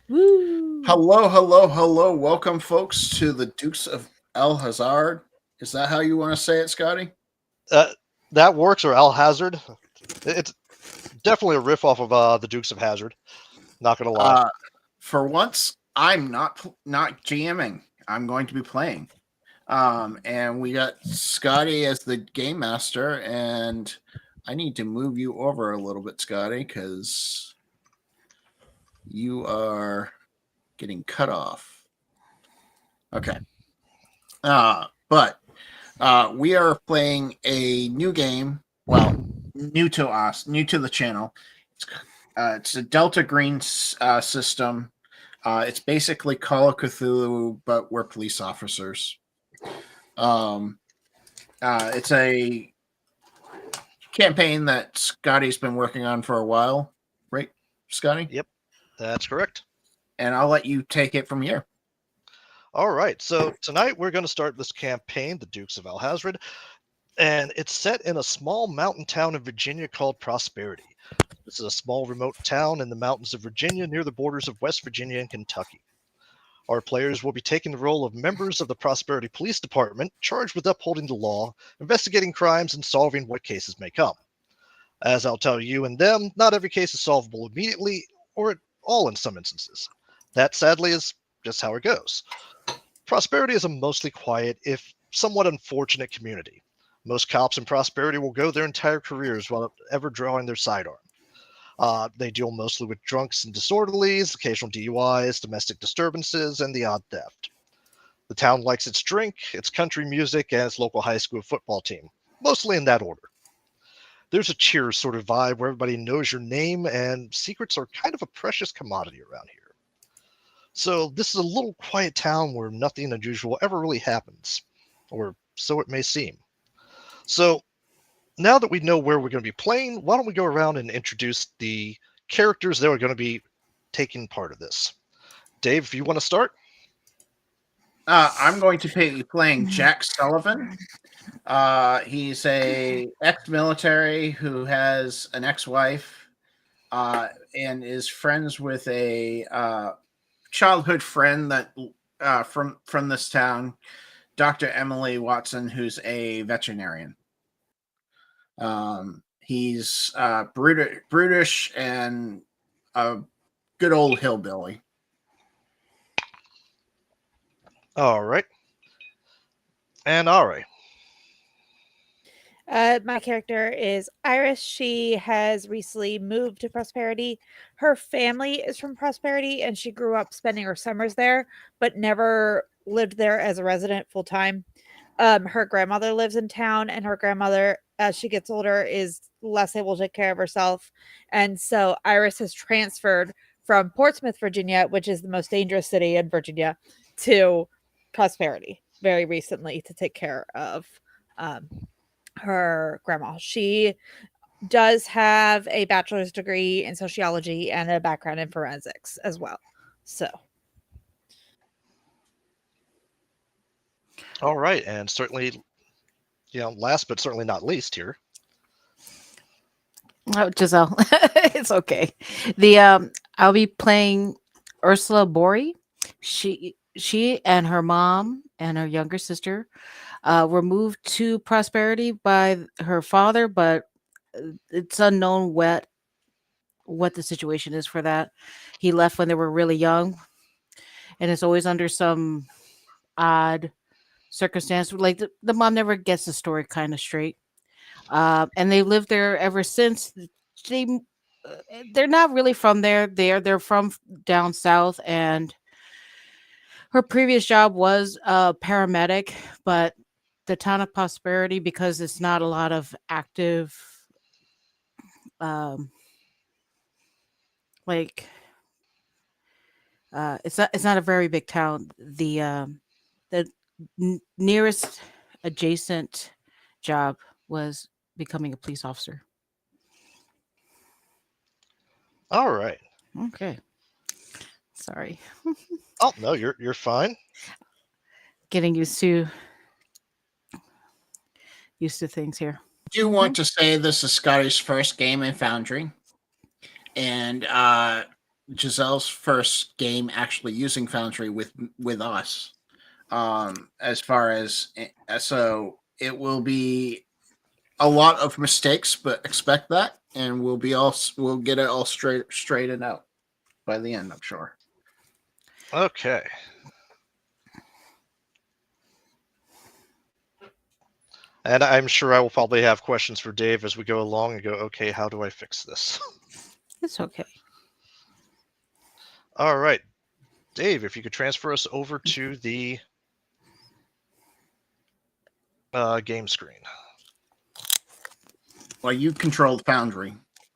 Woo! Hello, hello, hello. Welcome, folks, to the Dukes of El Hazard. Is that how you want to say it, Scotty? Uh, that works, or Al Hazard. It's definitely a riff off of the Dukes of Hazard. Not gonna lie. Uh, for once, I'm not GMing. I'm going to be playing. And we got Scotty as the game master, and I need to move you over a little bit, Scotty, because you are getting cut off. Okay. But we are playing a new game. Well, new to us, new to the channel. It's a Delta Green system. It's basically Call of Cthulhu, but we're police officers. Um, it's a campaign that Scotty's been working on for a while, right, Scotty? Yep, that's correct. And I'll let you take it from here. All right, so tonight we're going to start this campaign, the Dukes of Al Hazard, and it's set in a small mountain town in Virginia called Prosperity. This is a small remote town in the mountains of Virginia near the borders of West Virginia and Kentucky. Our players will be taking the role of members of the Prosperity Police Department charged with upholding the law, investigating crimes, and solving what cases may come. As I'll tell you and them, not every case is solvable immediately or at all in some instances. That sadly is just how it goes. Prosperity is a mostly quiet, if somewhat unfortunate community. Most cops in Prosperity will go their entire careers without ever drawing their sidearm. They deal mostly with drunks and disorderlies, occasional DUIs, domestic disturbances, and the odd theft. The town likes its drink, its country music, and its local high school football team, mostly in that order. There's a Cheers sort of vibe where everybody knows your name, and secrets are kind of a precious commodity around here. So this is a little quiet town where nothing unusual ever really happens, or so it may seem. So now that we know where we're going to be playing, why don't we go around and introduce the characters that are going to be taking part of this? Dave, if you want to start. I'm going to be playing Jack Sullivan. He's a ex-military who has an ex-wife and is friends with a childhood friend that from this town, Dr. Emily Watson, who's a veterinarian. He's brutish and a good old hillbilly. All right. And Ari. My character is Iris. She has recently moved to Prosperity. Her family is from Prosperity, and she grew up spending her summers there, but never lived there as a resident full time. Her grandmother lives in town, and her grandmother, as she gets older, is less able to take care of herself. And so Iris has transferred from Portsmouth, Virginia, which is the most dangerous city in Virginia, to Prosperity very recently to take care of um, her grandma. She does have a bachelor's degree in sociology and a background in forensics as well. So, All right. And certainly, last but certainly not least here. Oh, Giselle, it's okay. The I'll be playing Ursula Bori. She and her mom and her younger sister were moved to Prosperity by her father, but it's unknown what the situation is for that. He left when they were really young, and it's always under some odd circumstance. Like the mom never gets the story kind of straight. And they lived there ever since. They they're not really from there. They're from down south, and her previous job was a paramedic, but the town of Prosperity, because it's not a lot of active, um, like it's not a very big town. The nearest adjacent job was becoming a police officer. All right. Okay. Sorry. Oh no, you're fine. Getting used to things here. I do want to say this is Scotty's first game in Foundry, and Giselle's first game actually using Foundry with us. As far as so it will be a lot of mistakes, but expect that, and we'll get it all straightened out by the end, I'm sure. Okay. And I'm sure I will probably have questions for Dave as we go along and go, okay, how do I fix this? It's okay. All right. Dave, if you could transfer us over to the game screen. Well, you control the Foundry.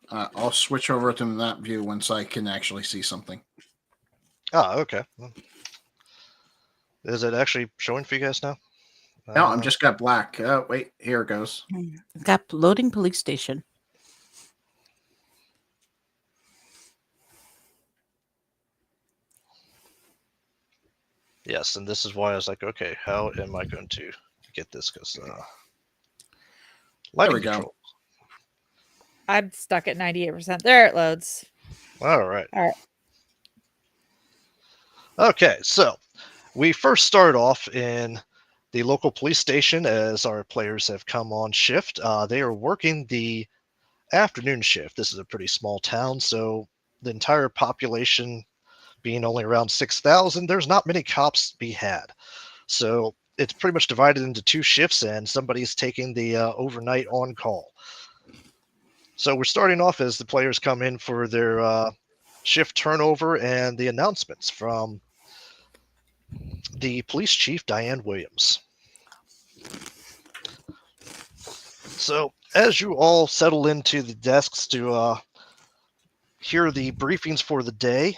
I'll switch over to that view once I can actually see something. Ah, okay. Is it actually showing for you guys now? No, I'm just got black. Oh, wait, here it goes. Got loading police station. Yes, and this is why I was like, okay, how am I going to get this? Because lighting There we go. control. I'm stuck at 98%. There it loads. All right. All right. Okay, so we first start off in the local police station as our players have come on shift. They are working the afternoon shift. This is a pretty small town, so the entire population being only around 6,000, there's not many cops to be had. So it's pretty much divided into two shifts, and somebody's taking the overnight on call. So we're starting off as the players come in for their shift turnover and the announcements from the police chief, Diane Williams. So as you all settle into the desks to hear the briefings for the day,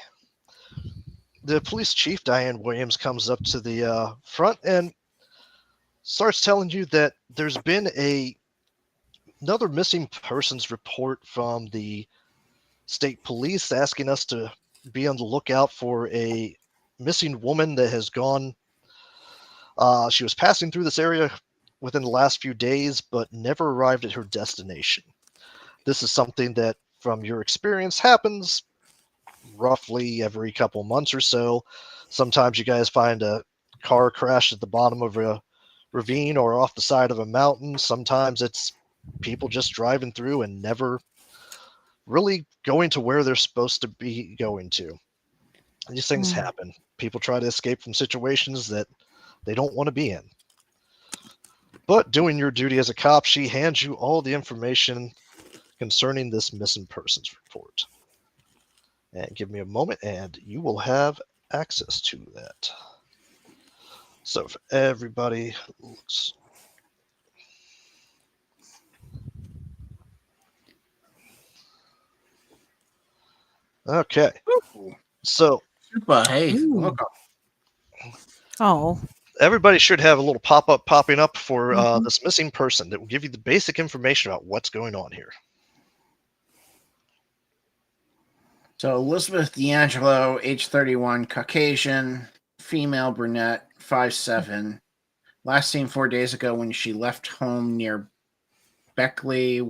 the police chief, Diane Williams, comes up to the front and starts telling you that there's been another missing persons report from the state police asking us to be on the lookout for a missing woman that has gone. She was passing through this area within the last few days, but never arrived at her destination. This is something that, from your experience, happens roughly every couple months or so. Sometimes you guys find a car crash at the bottom of a ravine or off the side of a mountain. Sometimes it's people just driving through and never really going to where they're supposed to be going to. These things happen. People try to escape from situations that they don't want to be in. But doing your duty as a cop, she hands you all the information concerning this missing persons report. And give me a moment and you will have access to that. So if everybody looks. Okay. So Super, hey, Ooh. welcome. Oh, everybody should have a little pop-up popping up for Mhm. this missing person that will give you the basic information about what's going on here. So Elizabeth D'Angelo, age 31, Caucasian, female, brunette, 5'7". Last seen 4 days ago when she left home near Beckley,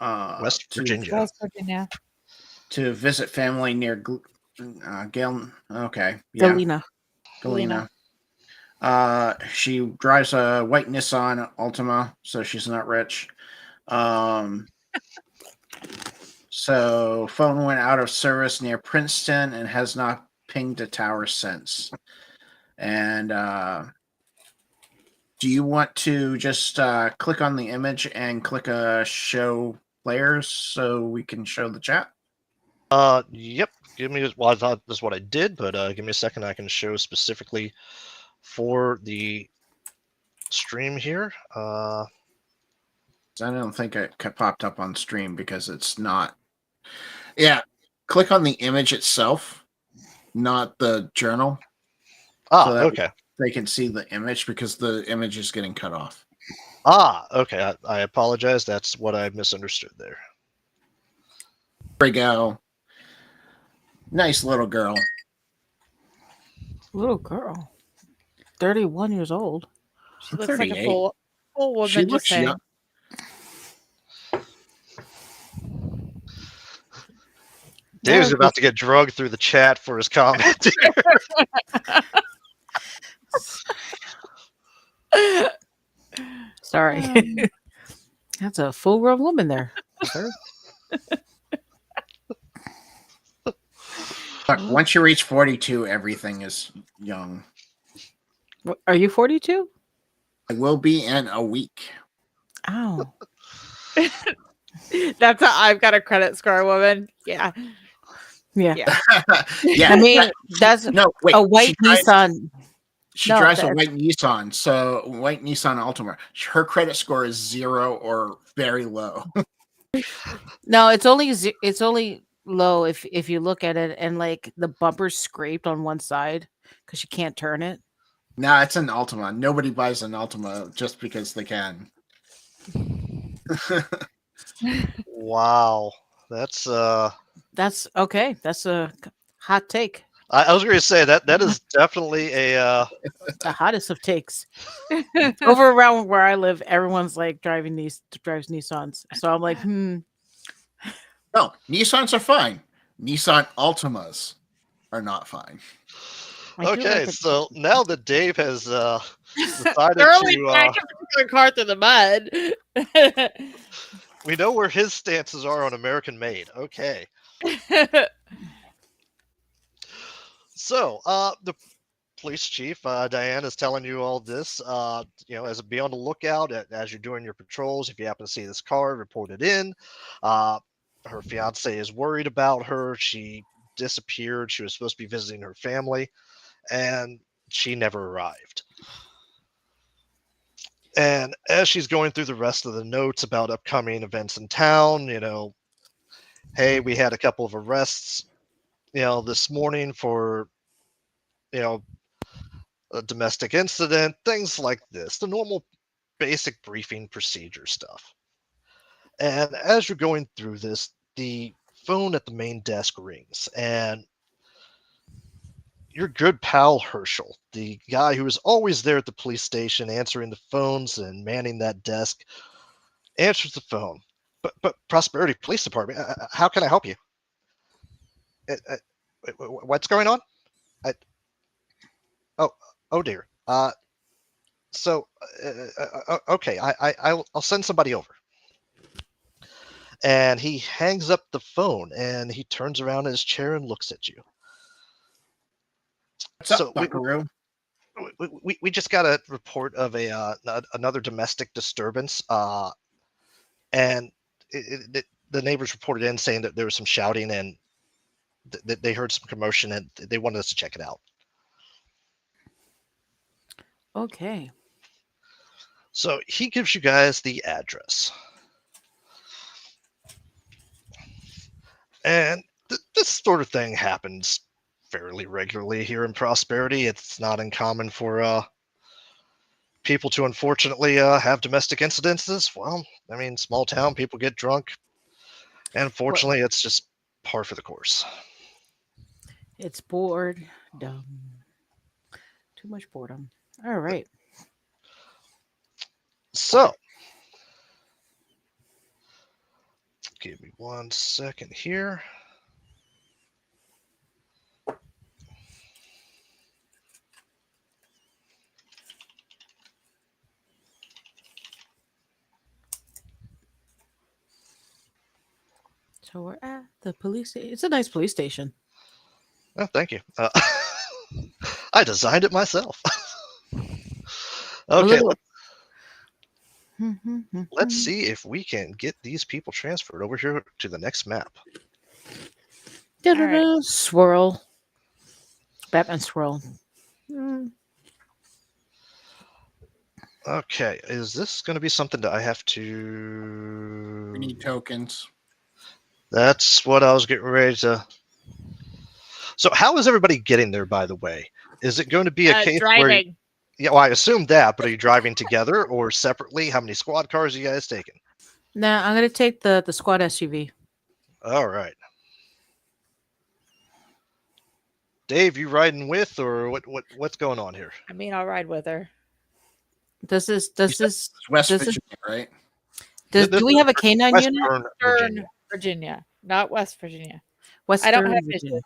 West Virginia. West Virginia. to visit family near Galen. Okay, yeah, Galena. Galena. She drives a white Nissan Altima, so she's not rich. So phone went out of service near Princeton and has not pinged a tower since. And do you want to just click on the image and click show players so we can show the chat? Yep. Well, I thought that's what I did, but give me a second. I can show specifically for the stream here. I don't think it popped up on stream because it's not. Yeah, click on the image itself, not the journal. So that Okay. they can see the image because the image is getting cut off. Okay. I apologize. That's what I misunderstood there. There we go. Nice little girl. Little girl. 31 years old. She looks like a 38. full woman. She just looks saying. young. Dave's No, about to get drugged through the chat for his comment. sorry. That's a full-grown woman there, sir. Look, once you reach 42, everything is young. Are you 42? I will be in a week. Oh, That's a I've got a credit score woman. Yeah. yeah. Yeah. Yeah. I mean, that's No, wait. a white Nissan. She No, drives a that's- white Nissan, so white Nissan Altima. Her credit score is 0 or very low. No, it's only low if you look at it and like the bumper's scraped on one side because you can't turn it. Nah, it's an Altima. Nobody buys an Altima just because they can. Wow. That's That's okay. That's a hot take. I was going to say that is definitely a The hottest of takes. Over around where I live, everyone's like drives Nissans. So I'm like, No, Nissans are fine. Nissan Altimas are not fine. I do okay. like it. So now that Dave has decided Thoroughly to, dragged a particular car through the mud. we know where his stances are on American Made. Okay. So the police chief Diane is telling you all this. As be on the lookout as you're doing your patrols. If you happen to see this car, report it in. Her fiance is worried about her. She disappeared. She was supposed to be visiting her family, and she never arrived. And as she's going through the rest of the notes about upcoming events in town, hey, we had a couple of arrests, this morning for, a domestic incident, things like this, the normal basic briefing procedure stuff. And as you're going through this, the phone at the main desk rings, and your good pal Herschel, the guy who is always there at the police station answering the phones and manning that desk, answers the phone. But Prosperity Police Department, how can I help you? What's going on? Oh dear. Okay, I'll send somebody over. And he hangs up the phone and he turns around in his chair and looks at you. What's up, Buckaroo? We just got a report of another domestic disturbance, and the neighbors reported in saying that there was some shouting and they heard some commotion and they wanted us to check it out. Okay. So he gives you guys the address. And this sort of thing happens fairly regularly here in Prosperity. It's not uncommon for people to unfortunately have domestic incidences. Well, I mean, small town, people get drunk. And unfortunately, it's just par for the course. It's boredom. Too much boredom. All right. So, give me 1 second here. So we're at the police station. It's a nice police station. Oh, thank you. I designed it myself. Okay, let's see if we can get these people transferred over here to the next map. Right. Swirl. Batman swirl. Okay, is this going to be something that I have to... We need tokens. That's what I was getting ready to... So how is everybody getting there, by the way? Is it going to be a case where... Driving. Yeah, well, I assumed that, but are you driving together or separately? How many squad cars are you guys taking? Nah, I'm gonna take the squad SUV. All right. Dave, you riding with, or what's going on here? I mean, I'll ride with her. Does this It's West does it- Virginia, right? do we have a canine unit? Western Eastern Virginia. Virginia, not West Virginia. I don't Western have Virginia.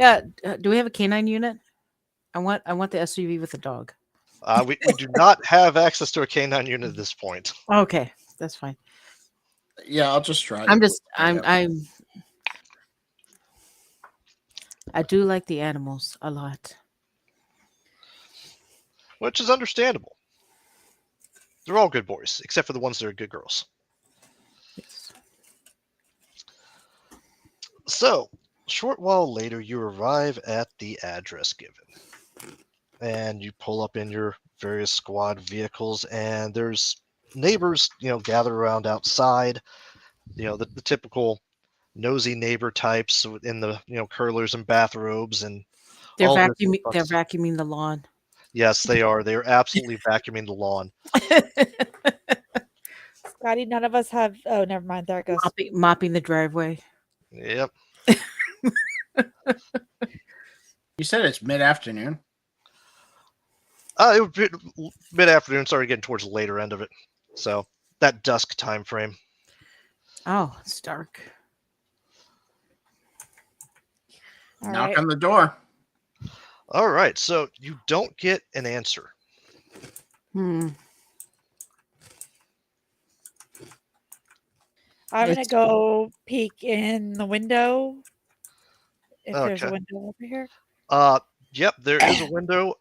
vision. Yeah. Do we have a canine unit? I want the SUV with the dog. We do not have access to a canine unit at this point. Okay, that's fine. Yeah, I'll just try. I'm to just find out. I do like the animals a lot. Which is understandable. They're all good boys, except for the ones that are good girls. Yes. So, a short while later, you arrive at the address given. And you pull up in your various squad vehicles, and there's neighbors, gather around outside. The typical nosy neighbor types in the, curlers and bathrobes and They're all this vacuuming. They're stuff. vacuuming the lawn. Yes, they are. They are absolutely vacuuming the lawn. Scotty, none of us have. Oh, never mind. There it goes. Mopping the driveway. Yep. You said it's mid-afternoon. It would be mid-afternoon, started getting towards the later end of it. So that dusk time frame. Oh, it's dark. All Knock right. on the door. All right, so you don't get an answer. I'm gonna It's- go peek in the window. If there's a Okay. window over here. Yep, there is a window.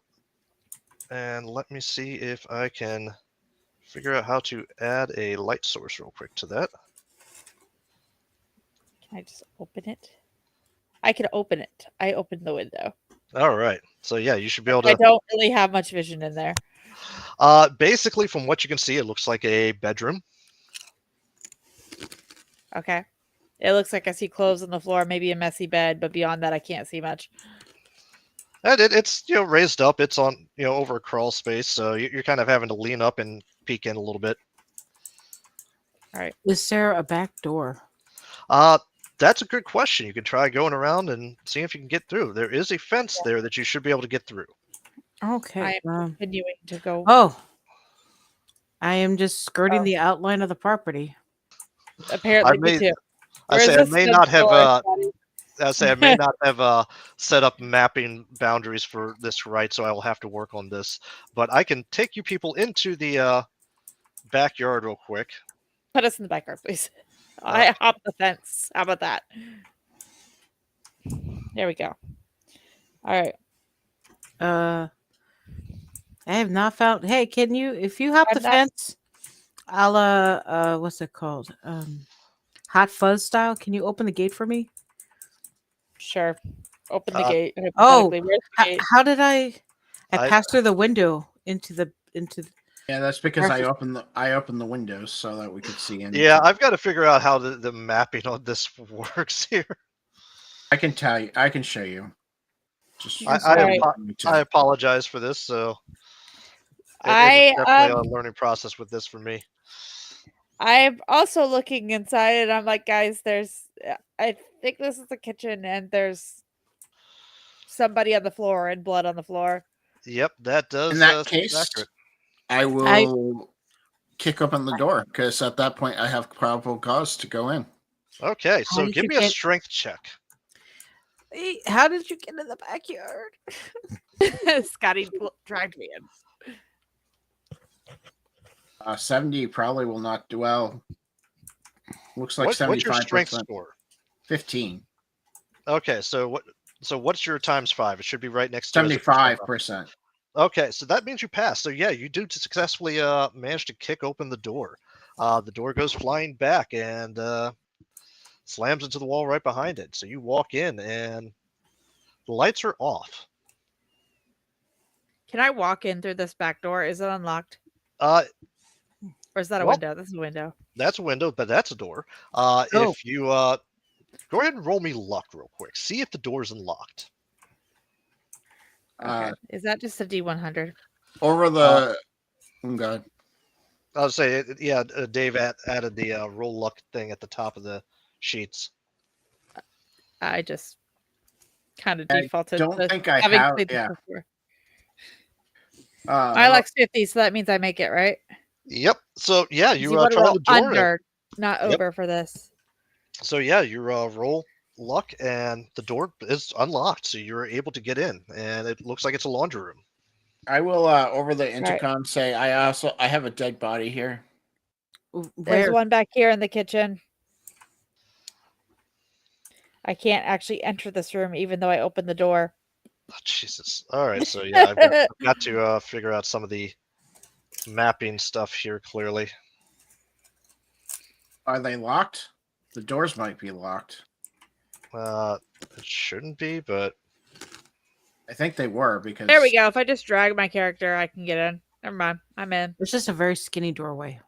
And let me see if I can figure out how to add a light source real quick to that. Can I just open it? I can open it. I opened the window. All right. So yeah, you should be able I to. don't really have much vision in there. Basically, from what you can see, it looks like a bedroom. Okay. It looks like I see clothes on the floor, maybe a messy bed, but beyond that, I can't see much. And it's raised up. It's on over a crawl space, so you're kind of having to lean up and peek in a little bit. All right. Is there a back door? That's a good question. You can try going around and see if you can get through. There is a fence there that you should be able to get through. Okay. I am continuing to go. Oh, I am just skirting the outline of the property. Apparently, me too. I Where's say I this may fence not have. door, Scotty? I may not have set up mapping boundaries for this right, so I will have to work on this. But I can take you people into the backyard real quick. Put us in the backyard, please. I hop the fence. How about that? There we go. All right. I have not found. Hey, can you? If you hop the I'm not- fence, I'll what's it called? Hot fuzz style. Can you open the gate for me? Sure. Open the gate. Oh, hypothetically. Where's the gate? How did I I- passed through the window into the Yeah, that's because I Perfect. opened the windows so that we could see in. Yeah, I've got to figure out how the mapping on this works here. I can tell you. I can show you. Just I me to. I apologize for this. So I, it's definitely a learning process with this for me. I'm also looking inside, and I'm like, guys, I think this is the kitchen, and there's somebody on the floor and blood on the floor. Yep, that does. In that seem case, accurate. I will kick open the door because at that point I have probable cause to go in. Okay, How so did give you me a get- strength check. How did you get in the backyard? Scotty dragged me in. 70 probably will not do well. Looks like What's your 75%. strength score? 15. Okay, so what? So what's your times 5? It should be right next to it as a percent. 75%. Okay, so that means you pass. So yeah, you do successfully manage to kick open the door. The door goes flying back and slams into the wall right behind it. So you walk in and the lights are off. Can I walk in through this back door? Is it unlocked? Uh, Or is that a Well- window? This is a window. that's a window, but that's a door. Oh. If you go ahead and roll me luck real quick. See if the door's unlocked. Okay. Is that just a D100? Over the. Oh, God. I'll say, yeah, Dave added the roll luck thing at the top of the sheets. I just kind of I defaulted don't to think I having have. played this Yeah. before. Uh, I like 50, so that means I make it, right? Yep. So yeah, you wanna try roll the door. under, not Yep. over for this. So yeah, you roll luck, and the door is unlocked, so you're able to get in, and it looks like it's a laundry room. I will over the intercom say I have a dead body here. There's Where? one back here in the kitchen. I can't actually enter this room even though I opened the door. Oh, Jesus. All right, so yeah, I've got to figure out some of the mapping stuff here clearly. Are they locked? The doors might be locked. It shouldn't be, but I think they were because There we go. If I just drag my character, I can get in. Never mind. I'm in. It's just a very skinny doorway.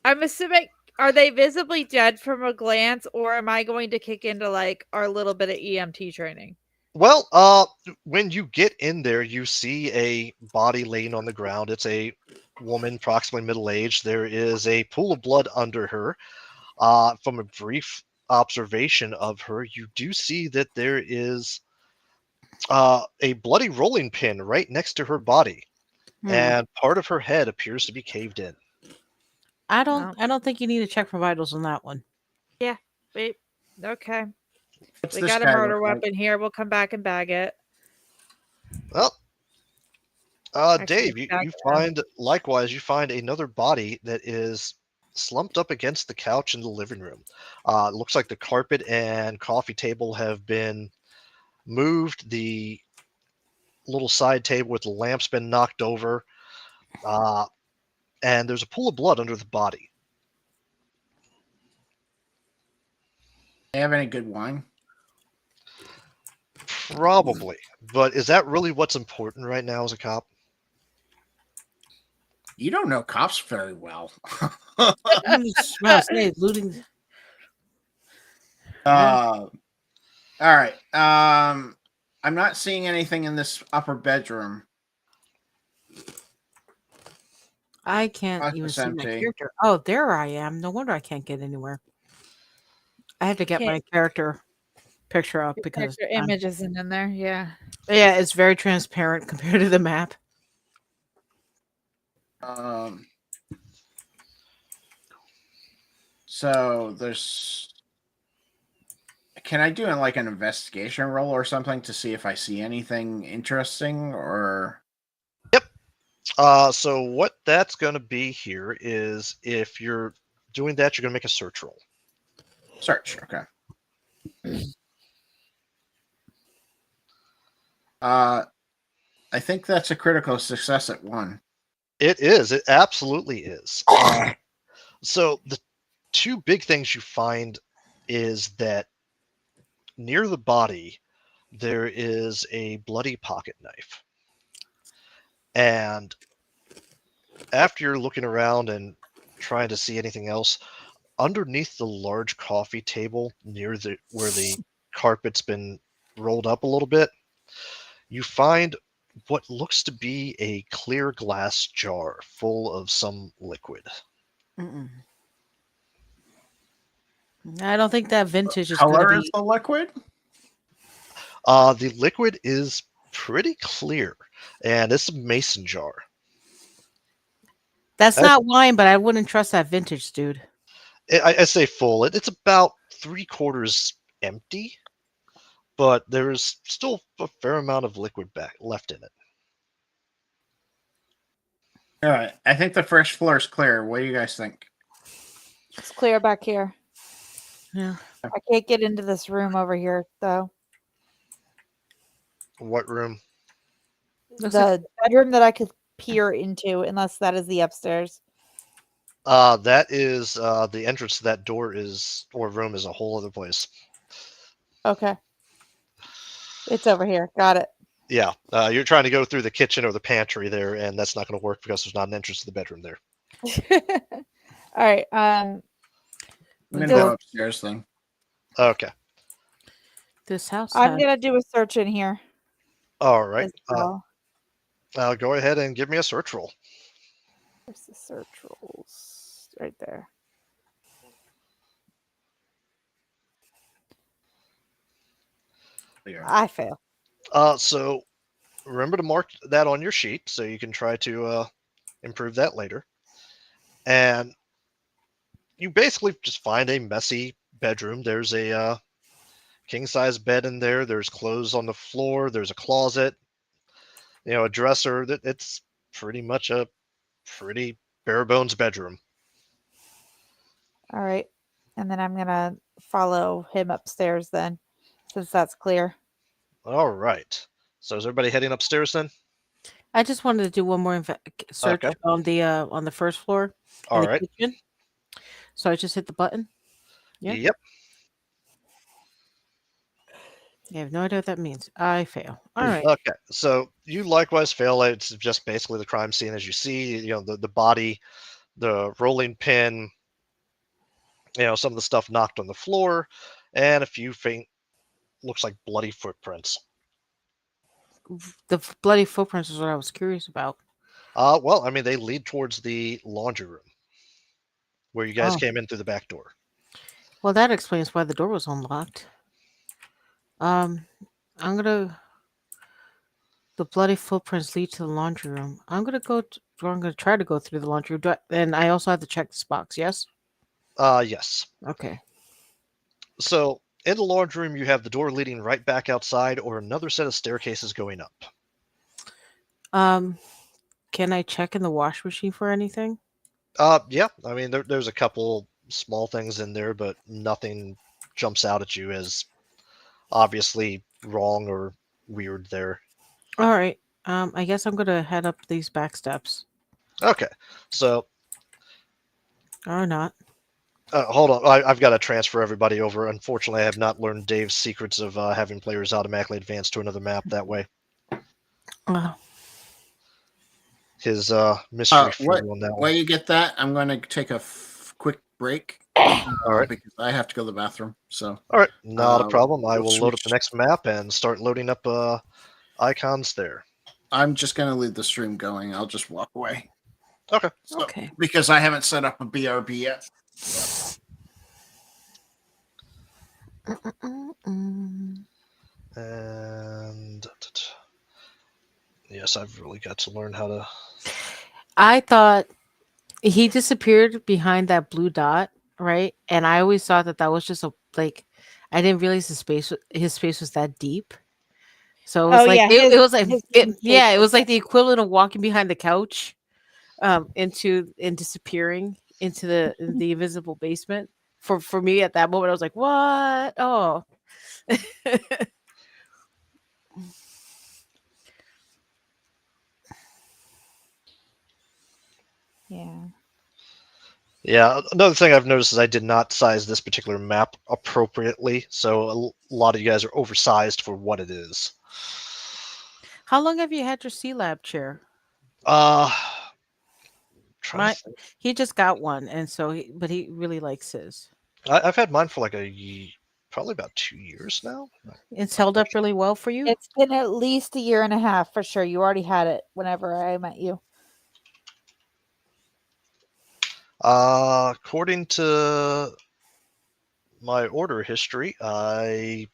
I'm assuming, are they visibly dead from a glance, or am I going to kick into like our little bit of EMT training? well, when you get in there, you see a body laying on the ground. It's a woman, approximately middle-aged. There is a pool of blood under her. From a brief observation of her, you do see that there is a bloody rolling pin right next to her body, and part of her head appears to be caved in. I don't think you need to check for vitals on that one. Yeah. Wait. Okay. What's We this got a guy murder look like? weapon here. We'll come back and bag it. Well, Actually, Dave, you find another body that is slumped up against the couch in the living room. It looks like the carpet and coffee table have been moved. The little side table with the lamp's been knocked over. And there's a pool of blood under the body. They have any good wine? Probably. But is that really what's important right now as a cop? You don't know cops very well. Looting. All right. I'm not seeing anything in this upper bedroom. I can't even It's see my empty. character. Oh, there I am. No wonder I can't get anywhere. I have to get my character picture up because Character image isn't in there. Yeah. yeah, it's very transparent compared to the map. So there's. Can I do like an investigation roll or something to see if I see anything interesting or? Yep. So what that's going to be here is if you're doing that, you're going to make a search roll. Search. Okay. I think that's a critical success at 1. It is. It absolutely is. So the two big things you find is that near the body, there is a bloody pocket knife. And after you're looking around and trying to see anything else, underneath the large coffee table near where the carpet's been rolled up a little bit, you find what looks to be a clear glass jar full of some liquid. I don't think that vintage is Color going to is be. the liquid? The liquid is pretty clear, and it's a mason jar. That's not wine, but I wouldn't trust that vintage, dude. I say full. It's about 3/4 empty, but there's still a fair amount of liquid left in it. All right. I think the first floor is clear. What do you guys think? It's clear back here. Yeah. I can't get into this room over here, though. What room? The bedroom that I could peer into, unless that is the upstairs. That is the entrance to that door room is a whole other place. Okay. It's over here. Got it. Yeah, you're trying to go through the kitchen or the pantry there, and that's not going to work because there's not an entrance to the bedroom there. All right. I'm gonna go upstairs then. Okay. This house. I'm gonna do a search in here. All right. as well. Go ahead and give me a search roll. Where's the search rolls? Right there. I fail. So remember to mark that on your sheet so you can try to improve that later. And you basically just find a messy bedroom. There's a king-size bed in there. There's clothes on the floor. There's a closet. A dresser. It's pretty much a pretty bare bones bedroom. All right. And then I'm going to follow him upstairs then, since that's clear. All right. So is everybody heading upstairs then? I just wanted to do one more search Okay. on the first floor in All the right. kitchen. So I just hit the button. Yeah. Yep. I have no idea what that means. I fail. All right. Okay. So you likewise fail. It's just basically the crime scene as you see. The body, the rolling pin. Some of the stuff knocked on the floor, and a few faint, looks like bloody footprints. The bloody footprints is what I was curious about. Well, I mean, they lead towards the laundry room, where you guys Oh. came in through the back door. Well, that explains why the door was unlocked. I'm gonna. The bloody footprints lead to the laundry room. I'm gonna try to go through the laundry room. And I also have to check this box. Yes. Yes. Okay. So in the laundry room, you have the door leading right back outside, or another set of staircases going up. Can I check in the wash machine for anything? Yeah. I mean, there's a couple small things in there, but nothing jumps out at you as obviously wrong or weird there. All right. I guess I'm gonna head up these back steps. Okay. So Or not. hold on. I've got to transfer everybody over. Unfortunately, I have not learned Dave's secrets of having players automatically advance to another map that way. His mystery fuel on that While one. you get that, I'm going to take a quick break. All right. Because I have to go to the bathroom. So. All right. Not a problem. I we'll will load up the switch. next map and start loading up icons there. I'm just going to leave the stream going. I'll just walk away. Okay. So, Okay. Because I haven't set up a BRB yet. And yes, I've really got to learn how to. I thought he disappeared behind that blue dot, right? And I always thought that was just I didn't realize his space was that deep. So it was it was like it was like the equivalent of walking behind the couch, and disappearing into the invisible basement. For me at that moment, I was like, "What? Oh." Yeah. Yeah, another thing I've noticed is I did not size this particular map appropriately, so a lot of you guys are oversized for what it is. How long have you had your C Lab chair? He just got one, and so but he really likes his. I've had mine for probably about 2 years now. It's held up really well for you. It's been at least a year and a half for sure. You already had it whenever I met you. According to my order history, I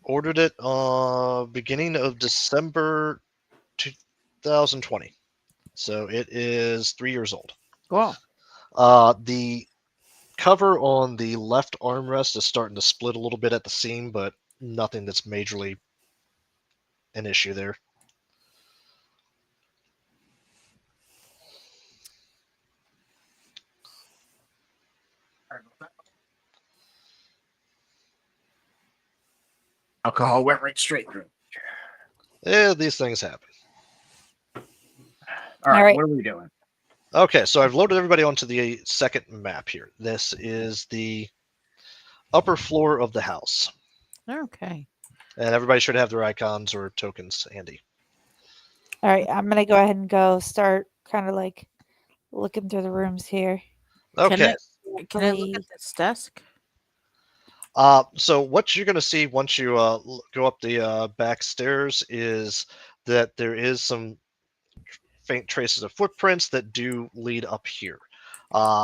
ordered it beginning of December 2020. So it is 3 years old. Wow. The cover on the left armrest is starting to split a little bit at the seam, but nothing that's majorly an issue there. Alcohol went right straight through. Yeah, these things happen. All right. What are we doing? Okay, so I've loaded everybody onto the second map here. This is the upper floor of the house. Okay. And everybody should have their icons or tokens handy. All right, I'm gonna go ahead and start kind of like looking through the rooms here. Okay. Can I look at this desk? So what you're going to see once you go up the back stairs is that there is some faint traces of footprints that do lead up here.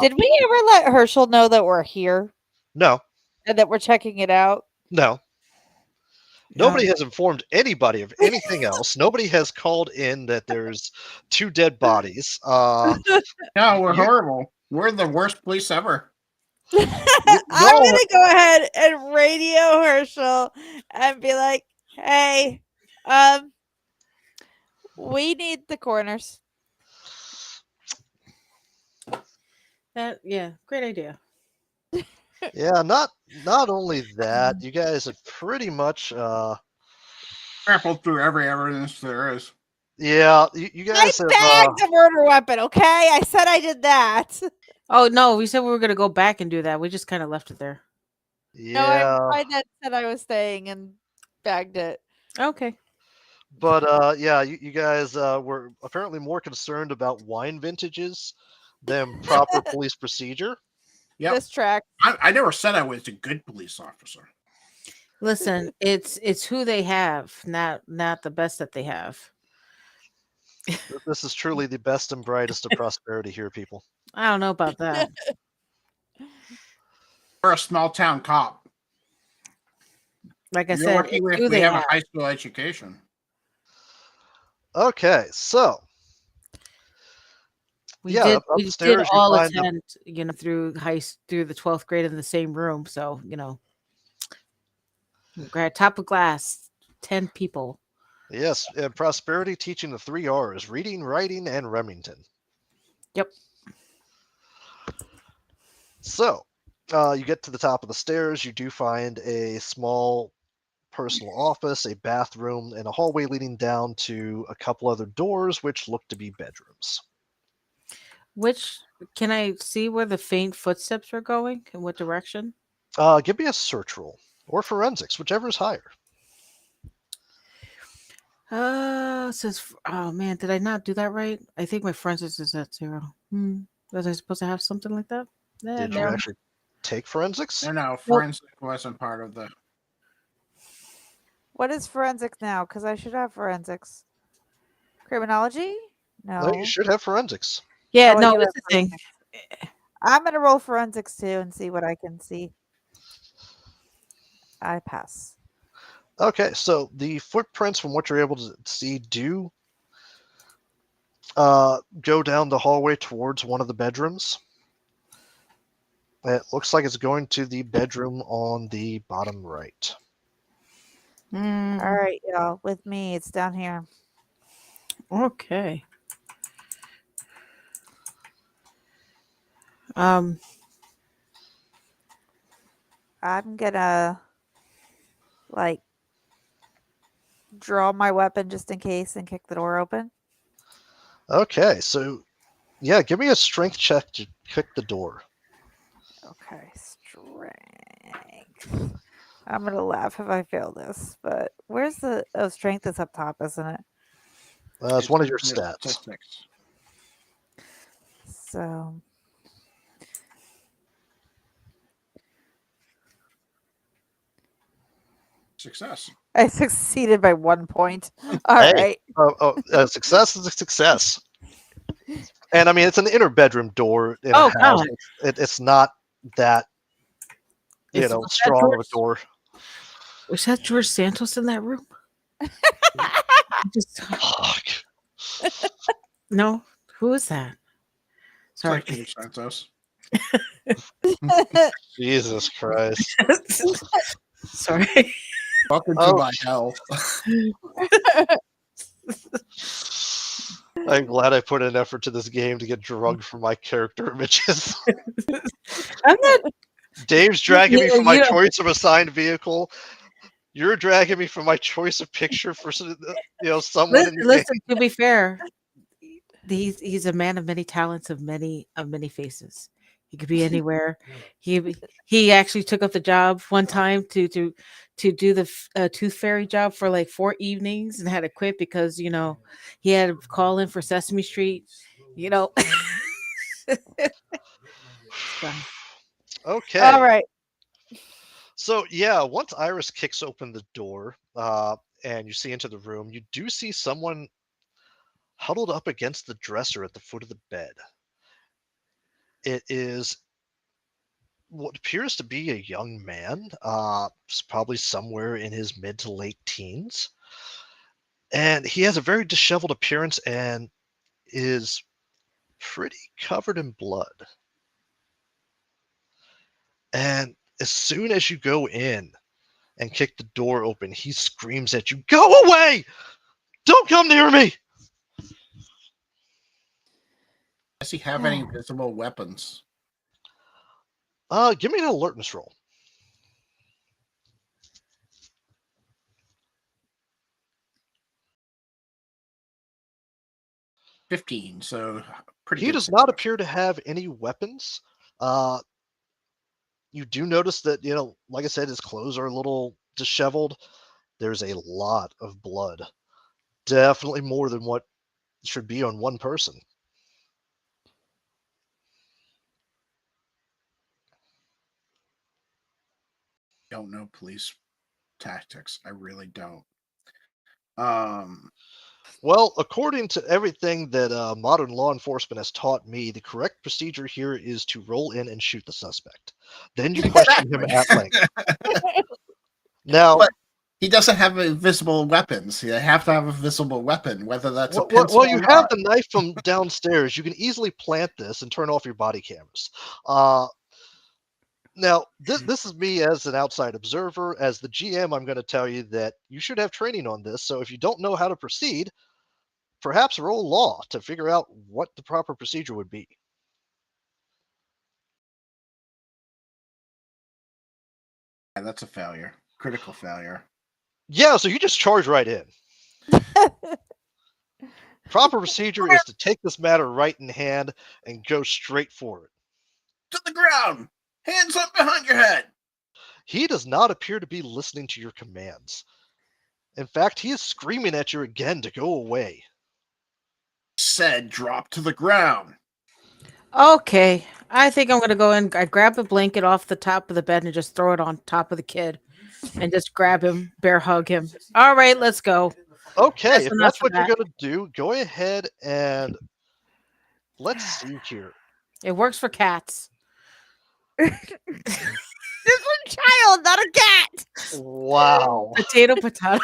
Did we ever let Herschel know that we're here No. and that we're checking it out? No. Nobody has informed anybody of anything else. Nobody has called in that there's 2 dead bodies. No, we're horrible. We're the worst police ever. I'm gonna go ahead and radio Herschel and be like, "Hey, we need the corners." Yeah, great idea. Yeah, not only that, you guys have pretty much Trampled through every evidence there is. yeah, you I guys have bagged a murder weapon. Okay, I said I did that. Oh no, we said we were gonna go back and do that. We just kind of left it there. No, I yeah, my dad said I was staying and bagged it. Okay. but yeah, you guys were apparently more concerned about wine vintages than proper police procedure. Yep. This track. I never said I was a good police officer. Listen, it's who they have, not the best that they have. This is truly the best and brightest of prosperity here, people. I don't know about that. We're a small town cop. Like I You're said, lucky it's if who we they have have. a high school education. Okay, so We yeah, did upstairs you all find attend, through through the 12th grade in the same room. So, top of class, 10 people. yes, prosperity teaching the 3 R's: reading, writing, and Remington. Yep. So, you get to the top of the stairs. You do find a small personal office, a bathroom, and a hallway leading down to a couple other doors, which look to be bedrooms. Which can I see where the faint footsteps are going? In what direction? Give me a search roll or forensics, whichever is higher. It says, oh man, did I not do that right? I think my forensics is at 0. Was I supposed to have something like that? Did you actually take forensics? No, forensic wasn't part of the. What is forensics now? Because I should have forensics. Criminology? No. No, you should have forensics. Yeah, Oh, I no, do it's have the thing. I'm gonna roll forensics too and see what I can see. I pass. Okay, so the footprints, from what you're able to see, do go down the hallway towards one of the bedrooms. It looks like it's going to the bedroom on the bottom right. All right, y'all. With me, it's down here. Okay. I'm gonna draw my weapon just in case and kick the door open. Okay, so yeah, give me a strength check to kick the door. Okay, strength. I'm gonna laugh if I fail this, but where's the strength is up top, isn't it? It's one of your in the stats. statistics. So Success. I succeeded by 1 point. All right. Success is a success. And I mean, it's an inner bedroom door in a house. God. It's not that Was that strong of a door. Was that George Santos in that room? Fuck. No, who is that? It's Sorry. like George Santos. Jesus Christ. Sorry. Welcome to my hell. I'm glad I put an effort to this game to get drugged from my character images. I'm not. Dave's dragging me Yeah, from my you- choice of assigned vehicle. You're dragging me from my choice of picture for someone in the Listen, to be fair, he's a man of many talents, of many faces. He could be anywhere. He actually took up the job one time to do the tooth fairy job for like 4 evenings and had to quit because he had to call in for Sesame Street. Okay. All right. So yeah, once Iris kicks open the door and you see into the room, you do see someone huddled up against the dresser at the foot of the bed. It is what appears to be a young man, probably somewhere in his mid to late teens. And he has a very disheveled appearance and is pretty covered in blood. And as soon as you go in and kick the door open, he screams at you, "Go away! Don't come near me!" Does he have any visible weapons? Give me an alertness roll. 15, so pretty He good. does not appear to have any weapons. Uh, you do notice that, like I said, his clothes are a little disheveled. There's a lot of blood. Definitely more than what should be on one person. Don't know police tactics. I really don't. Well, according to everything that modern law enforcement has taught me, the correct procedure here is to roll in and shoot the suspect. Then you question him at length. Now, But he doesn't have visible weapons. You have to have a visible weapon, whether that's a pencil well, you or have not. the knife from downstairs. You can easily plant this and turn off your body cameras. Now, this is me as an outside observer. As the GM, I'm going to tell you that you should have training on this. So if you don't know how to proceed, perhaps roll law to figure out what the proper procedure would be. Yeah, that's a failure. Critical failure. Yeah, so you just charge right in. Proper procedure is to take this matter right in hand and go straight for it. To the ground! Hands up behind your head! He does not appear to be listening to your commands. In fact, he is screaming at you again to go away. Said drop to the ground. Okay, I think I'm gonna go in. I grab a blanket off the top of the bed and just throw it on top of the kid, and just grab him, bear hug him. All right, let's go. Okay, That's if enough that's of what you're that. going to do, go ahead and let's see here. It works for cats. This is a child, not a cat. Wow. Potato, potato.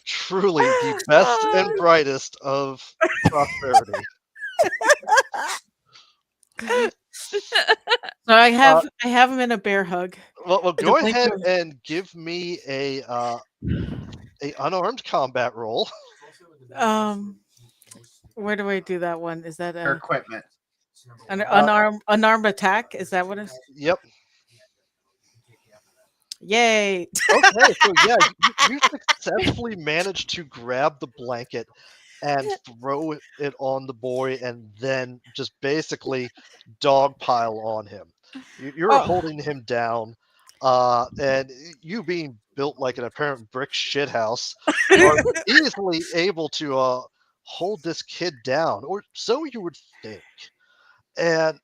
Truly the best and brightest of prosperity. So I have him in a bear hug. Well, The go ahead blanket- and give me a unarmed combat roll. Where do I do that one? Is that Her equipment. an unarmed attack? Is that what it is? Yep. Yay! Okay, so yeah, you successfully managed to grab the blanket and throw it on the boy, and then just basically dogpile on him. You're Oh. holding him down, and you being built like an apparent brick shithouse are easily able to hold this kid down, or so you would think. And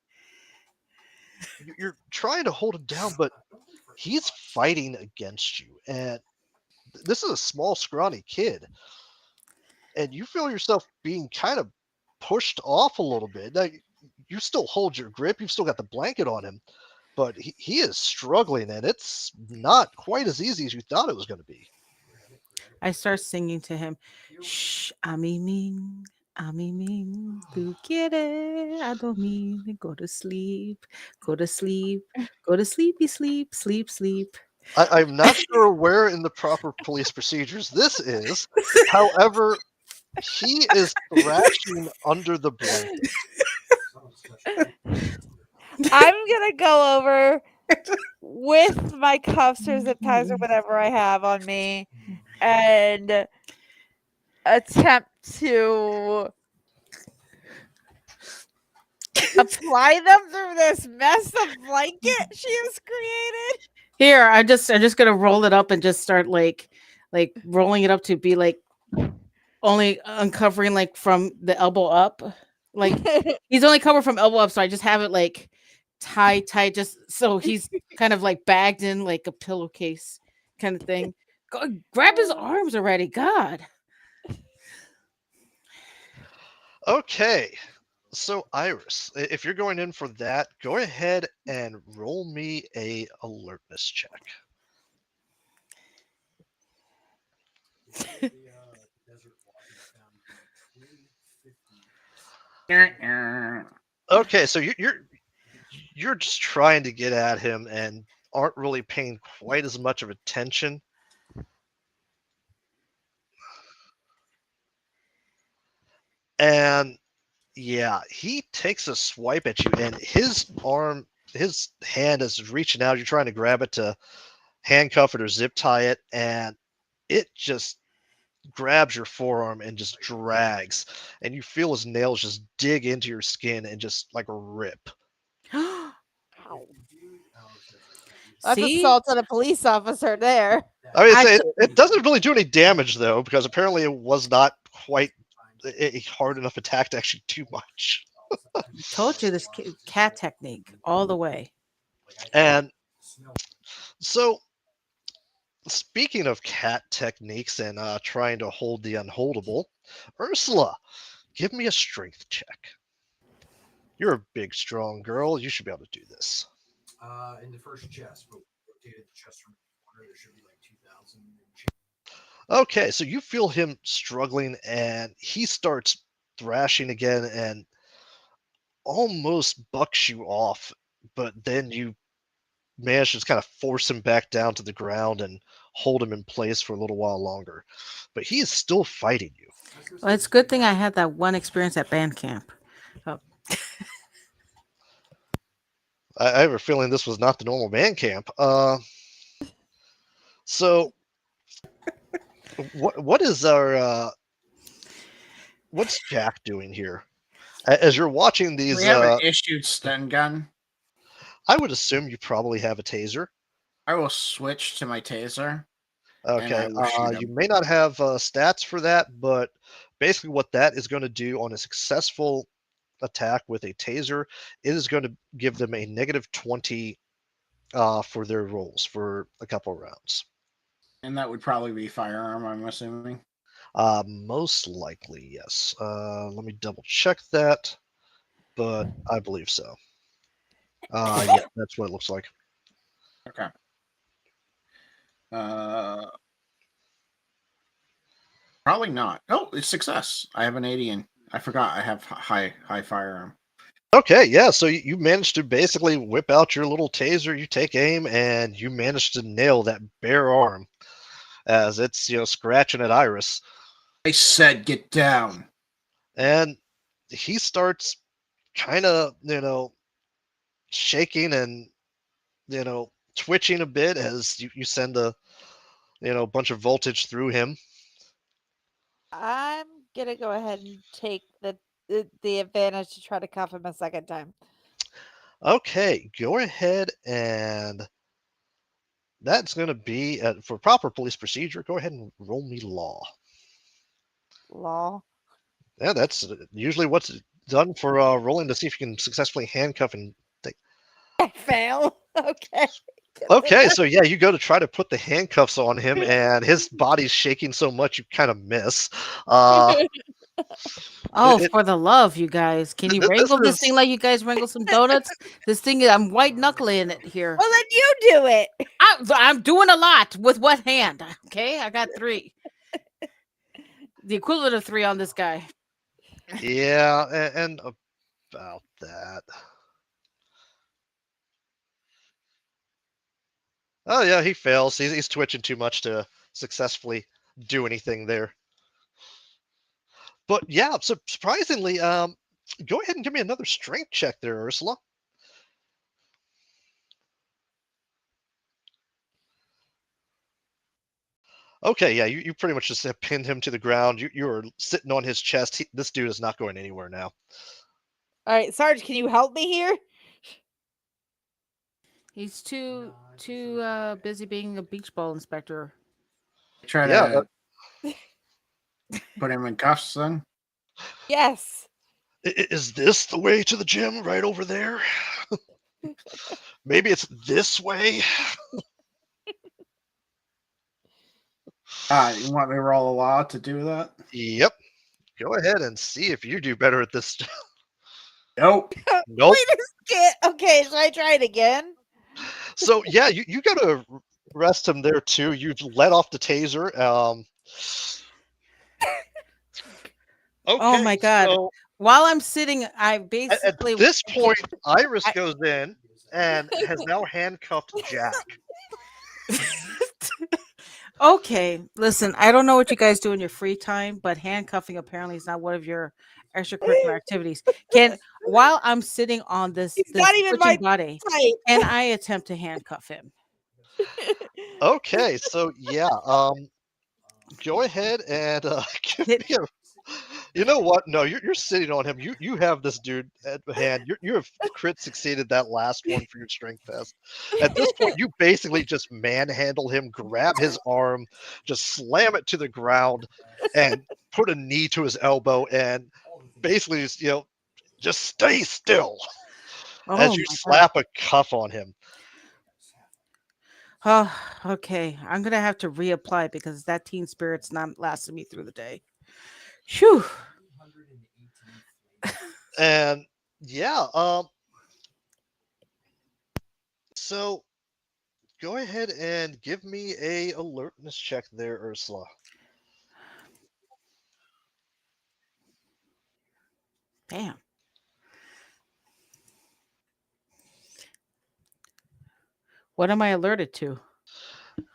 you're trying to hold him down, but he's fighting against you, and this is a small, scrawny kid, and you feel yourself being kind of pushed off a little bit. Now, you still hold your grip, you've still got the blanket on him, but he is struggling, and it's not quite as easy as you thought it was going to be. I start singing to him. Shh, Ming, tu quiere a dormir, go to sleep, go to sleep, go to sleepy sleep, sleep, sleep. I'm not sure where in the proper police procedures this is. However, he is thrashing under the blanket. I'm gonna go over with my cuffs or zip ties or whatever I have on me and attempt to apply them through this mess of blanket she has created. Here, I'm just gonna roll it up and just start like rolling it up to be like only uncovering like from the elbow up. Like he's only covered from elbow up, so I just have it like tight, just so he's kind of like bagged in like a pillowcase kind of thing. Go, grab his arms already, God. Okay, so Iris, if you're going in for that, go ahead and roll me a alertness check. Okay, so you're you're just trying to get at him and aren't really paying quite as much of attention. And yeah, he takes a swipe at you, and his hand is reaching out. You're trying to grab it to handcuff it or zip tie it, and it just grabs your forearm and just drags, and you feel his nails just dig into your skin and just like rip. Ow. I've See? assaulted a police officer there. I mean, I it doesn't really do any damage though, because apparently it was not quite a hard enough attack to actually do much. told you this cat technique all the way. And so, speaking of cat techniques and trying to hold the unholdable, Ursula, give me a strength check. You're a big, strong girl. You should be able to do this. In the first chest, but rotated the chest from the corner, there should be like 2,000. Okay, so you feel him struggling, and he starts thrashing again and almost bucks you off, but then you manage to just kind of force him back down to the ground and hold him in place for a little while longer. But he is still fighting you. Well, it's a good thing I had that one experience at band camp. Oh, I have a feeling this was not the normal man camp. So what is our what's Jack doing here? As you're watching these, We have an issued stun gun. I would assume you probably have a taser. I will switch to my taser. Okay, will shoot you him. may not have stats for that, but basically what that is going to do on a successful attack with a taser, it is going to give them a -20 for their rolls for a couple rounds. And that would probably be firearm, I'm assuming. Most likely, yes. Let me double check that, but I believe so. Yeah, that's what it looks like. Okay. Probably not. Oh, it's success. I have an 80 and I forgot I have high firearm. Okay, yeah, so you managed to basically whip out your little taser, you take aim, and you managed to nail that bare arm as it's, scratching at Iris. I said get down. And he starts kind of, shaking and, twitching a bit as you send a, bunch of voltage through him. I'm gonna go ahead and take the advantage to try to cuff him a second time. Okay, go ahead, and that's going to be, for proper police procedure, go ahead and roll me law. Law. Yeah, that's usually what's done for rolling to see if you can successfully handcuff and take. I fail. Okay. Okay, so yeah, you go to try to put the handcuffs on him, and his body's shaking so much you kind of miss. Oh, It- for the love, you guys. Can you This wrangle this is- thing like you guys wrangle some donuts? This thing, I'm white knuckling it here. Well, then you do it. I'm doing a lot with what hand? Okay, I got 3. The equivalent of 3 on this guy. Yeah, and about that. Oh yeah, he fails. He's twitching too much to successfully do anything there. But yeah, surprisingly, go ahead and give me another strength check there, Ursula. Okay, yeah, you pretty much just have pinned him to the ground. You are sitting on his chest. This dude is not going anywhere now. All right, Sarge, can you help me here? He's too busy being a beach ball inspector. Try Yeah, to put him in cuffs then. Yes. Is this the way to the gym right over there? Maybe it's this way. You want me to roll a law to do that? Yep. Go ahead and see if you do better at this. Nope. Nope. Wait a second. Okay, should I try it again? So yeah, you got to rest him there too. You've let off the taser. Okay, my God. so While I'm sitting, I at basically this point, Iris goes in. and has now handcuffed Jack. Okay, listen, I don't know what you guys do in your free time, but handcuffing apparently is not one of your extracurricular activities. While I'm sitting on this He's not even twitching my body, type. can I attempt to handcuff him? Okay, so yeah, go ahead and give Hit- me a. You know what? No, you're sitting on him. You have this dude at hand. You have crit succeeded that last one for your strength test. At this point, you basically just manhandle him, grab his arm, just slam it to the ground, and put a knee to his elbow, and basically just just stay still as Oh you my god. slap a cuff on him. Oh, okay. I'm gonna have to reapply because that teen spirit's not lasting me through the day. Phew. And yeah, so go ahead and give me a alertness check there, Ursula. Damn. What am I alerted to?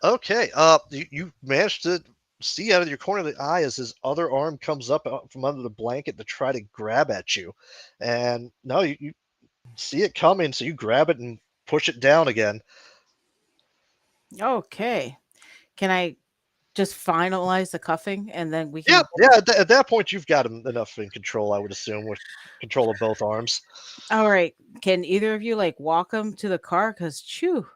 Okay, you managed to see out of your corner of the eye as his other arm comes up out from under the blanket to try to grab at you, and no, you see it coming, so you grab it and push it down again. Okay. Can I just finalize the cuffing and then we Yeah, can yeah. At that point, you've got him enough in control, I would assume, with control of both arms. All right. Can either of you like walk him to the car? Cause chew.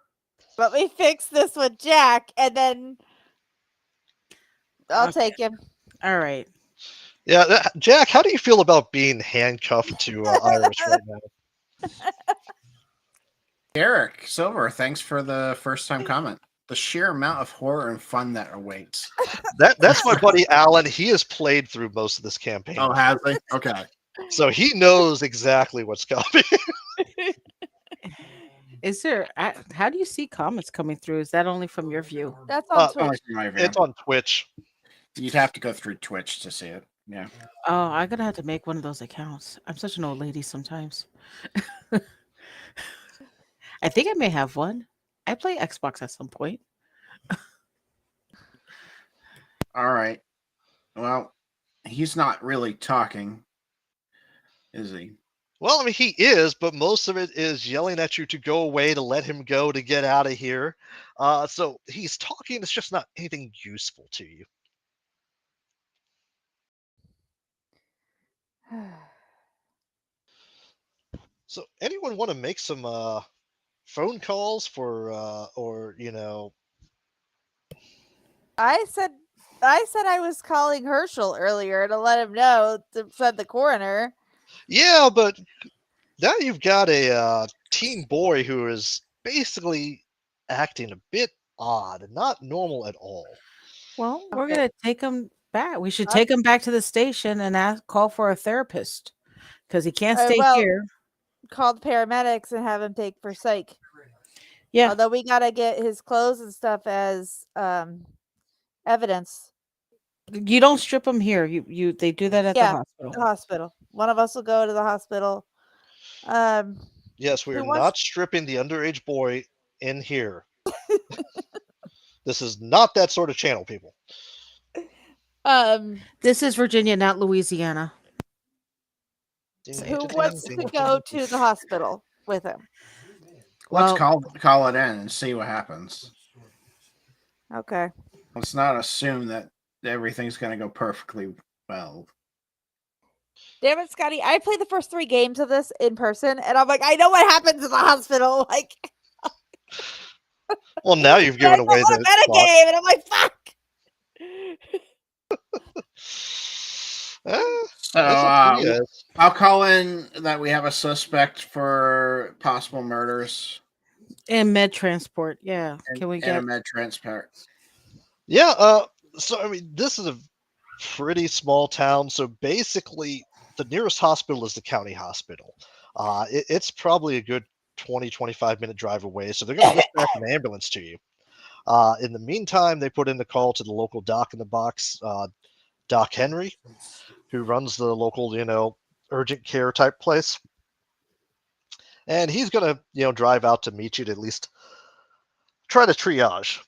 Let me fix this with Jack, and then I'll Okay. take him. All right. Yeah, Jack, how do you feel about being handcuffed to Iris right now? Eric Silver, thanks for the first time comment. The sheer amount of horror and fun that awaits. That's my buddy Alan. He has played through most of this campaign, Oh, has he? Okay. so he knows exactly what's coming. Is there? How do you see comments coming through? Is that only from your view? That's on Uh, Twitch. Only from my view. It's on Twitch. You'd have to go through Twitch to see it. Yeah. Oh, I'm gonna have to make one of those accounts. I'm such an old lady sometimes. I think I may have one. I play Xbox at some point. All right. Well, he's not really talking, is he? Well, I mean, he is, but most of it is yelling at you to go away, to let him go, to get out of here. So he's talking. It's just not anything useful to you. So anyone want to make some phone calls for, or I said I was calling Herschel earlier to let him know to send the coroner. yeah, but now you've got a teen boy who is basically acting a bit odd, not normal at all. Well, we're Okay. gonna take him back. We should take him back to the station and call for a therapist because he can't stay Well, here. call the paramedics and have him take for psych. Yeah, Although we gotta get his clothes and stuff as evidence. you don't strip him here. You they do that at the Yeah, hospital. the hospital. One of us will go to the hospital. Yes, we Who are wants- not stripping the underage boy in here. This is not that sort of channel, people. This is Virginia, not Louisiana. who wants to go to the hospital with him? Let's Well, call it in and see what happens. Okay. Let's not assume that everything's going to go perfectly well. Damn it, Scotty. I played the first 3 games of this in person, and I'm like, I know what happens in the hospital. Like, Well, now you've I given don't away want the to plot. metagame, and I'm like, fuck. So That's up to you guys. I'll call in that we have a suspect for possible murders and med transport. Yeah. and, Can we and get a med transport. Yeah, so I mean, this is a pretty small town, so basically the nearest hospital is the county hospital. It's probably a good 20-25 minute drive away, so they're going to dispatch an ambulance to you. In the meantime, they put in the call to the local doc in the box, Doc Henry, who runs the local, urgent care type place. And he's gonna, drive out to meet you to at least try to triage.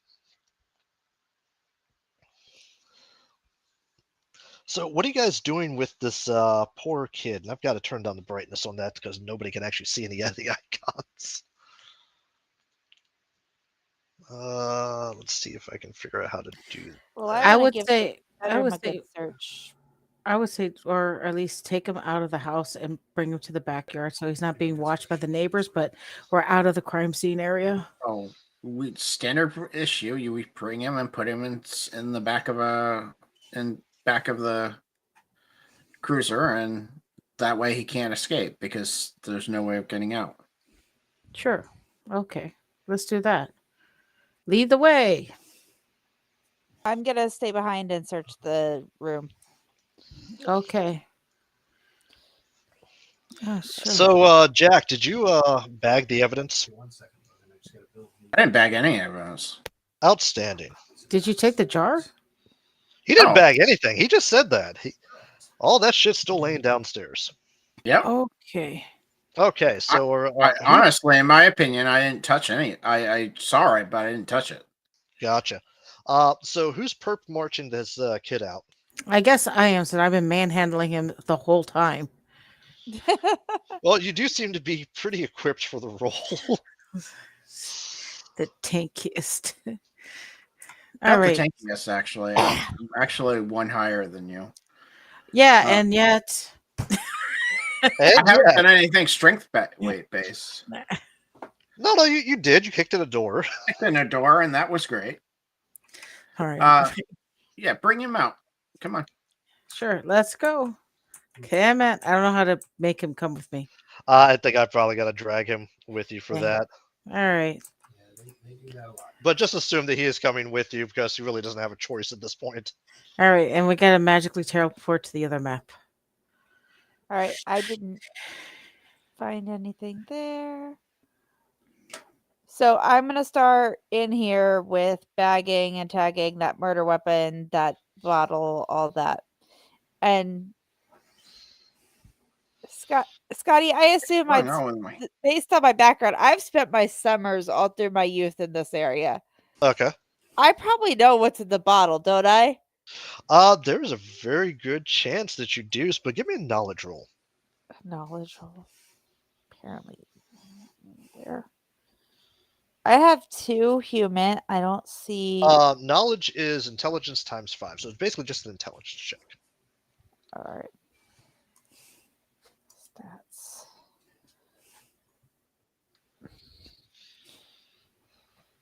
So, what are you guys doing with this poor kid? And I've got to turn down the brightness on that because nobody can actually see any of the icons. Let's see if I can figure out how to do. Well, that. I want to would give say, I bedroom would a good say, search. or at least take him out of the house and bring him to the backyard so he's not being watched by the neighbors, but we're out of the crime scene area. Oh, we standard issue. You bring him and put him in the back of the cruiser, and that way he can't escape because there's no way of getting out. Sure. Okay. Let's do that. Lead the way. I'm gonna stay behind and search the room. Okay. Oh, sure. So, Jack, did you bag the evidence? 1 second, Logan. I just gotta build the- I didn't bag any evidence. Outstanding. Did you take the jar? He didn't Oh. bag anything. He just said that. All that shit's still laying downstairs. Yep. Okay. Okay, so Honestly, in my opinion, I didn't touch any. I saw it, but I didn't touch it. gotcha. So who's perp marching this kid out? I guess I am, so I've been manhandling him the whole time. Well, you do seem to be pretty equipped for the role. The tankiest. Not All right. the tankiest, actually. I'm actually one higher than you. Yeah, Uh, and yet I And haven't yeah, done anything strength weight based. no, you did. You kicked in a door. Kicked in a door, and that was great. all right. Yeah, bring him out. Come on. Sure, let's go. Come on. I don't know how to make him come with me. I think I probably got to drag him with you for Yeah. that. All right. Yeah, they do that a lot. But just assume that he is coming with you because he really doesn't have a choice at this point. All right, and we gotta magically teleport to the other map. All right, I didn't find anything there. So I'm gonna start in here with bagging and tagging that murder weapon, that bottle, all that. And Scotty, I assume Oh, no, with my based on my background, I've spent my summers all through my youth in this area. Okay. I probably know what's in the bottle, don't I? There's a very good chance that you do, but give me a knowledge roll. Knowledge roll. Apparently. There. I have 2 human. I don't see. Knowledge is intelligence times 5, so it's basically just an intelligence check. All right. Stats.